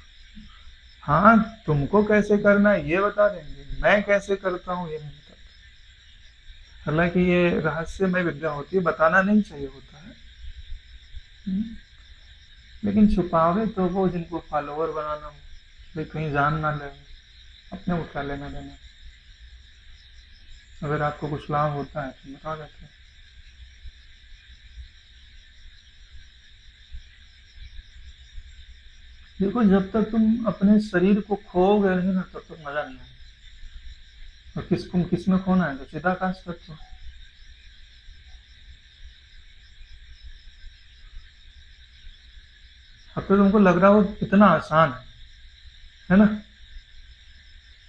हाँ, तुमको कैसे करना है ये बता देंगे, मैं कैसे करता हूँ ये नहीं बताता। हालांकि ये रहस्यमय विद्या होती है, बताना नहीं चाहिए होता है। हम्म, लेकिन छुपावे तो वो जिनको फॉलोअर बनाना हो, भाई कहीं जान ना ले, अपने को क्या लेना देना। अगर आपको कुछ लाभ होता है तो बता देते हैं। देखो, जब तक तुम अपने शरीर को खोओगे नहीं ना, तब तक मजा नहीं आएगा। और किस में खोना है, तो चिदाकाश तत्व। अब तो तुमको लग रहा हो इतना आसान है ना।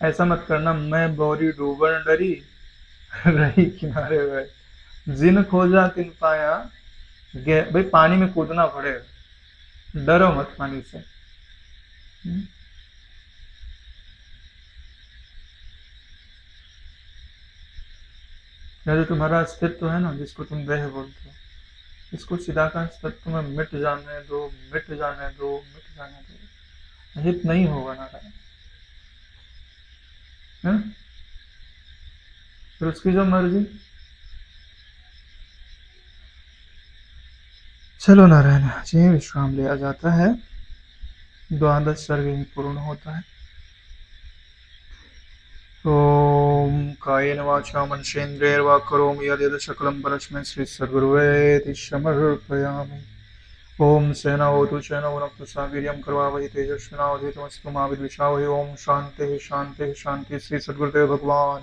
ऐसा मत करना, मैं बौरी डूबन डरी रही किनारे गए, जिन खोजा तिन पाया। भाई पानी में कूदना पड़ेगा, डरो मत पानी से। हम्म? यह जो तुम्हारा अस्तित्व है ना, जिसको तुम देह बोलते हो, इसको चिदाकाश तत्व में मिट जाने दो, मिट जाने दो, मिट जाने दो। हित नहीं होगा नारायण, है ना? फिर उसकी जो मर्जी। चलो नारायण जी, विश्राम लिया जाता है। द्वादश सर्ग ही पूर्ण होता है। ओम कायेन वाचा मनसेन्द्रियैर्वा करोमि यद्यत् सकलं परस्मै श्रीसद्गुरुवेति समर्पयामि। ओम सहनावतु सहनौ भुनक्तु सह वीर्यं करवावहै तेजस्विनावधीतमस्तु मा विद्विषावहै। ओम शांति शांति शांति। श्री सद्गुरुदेव भगवान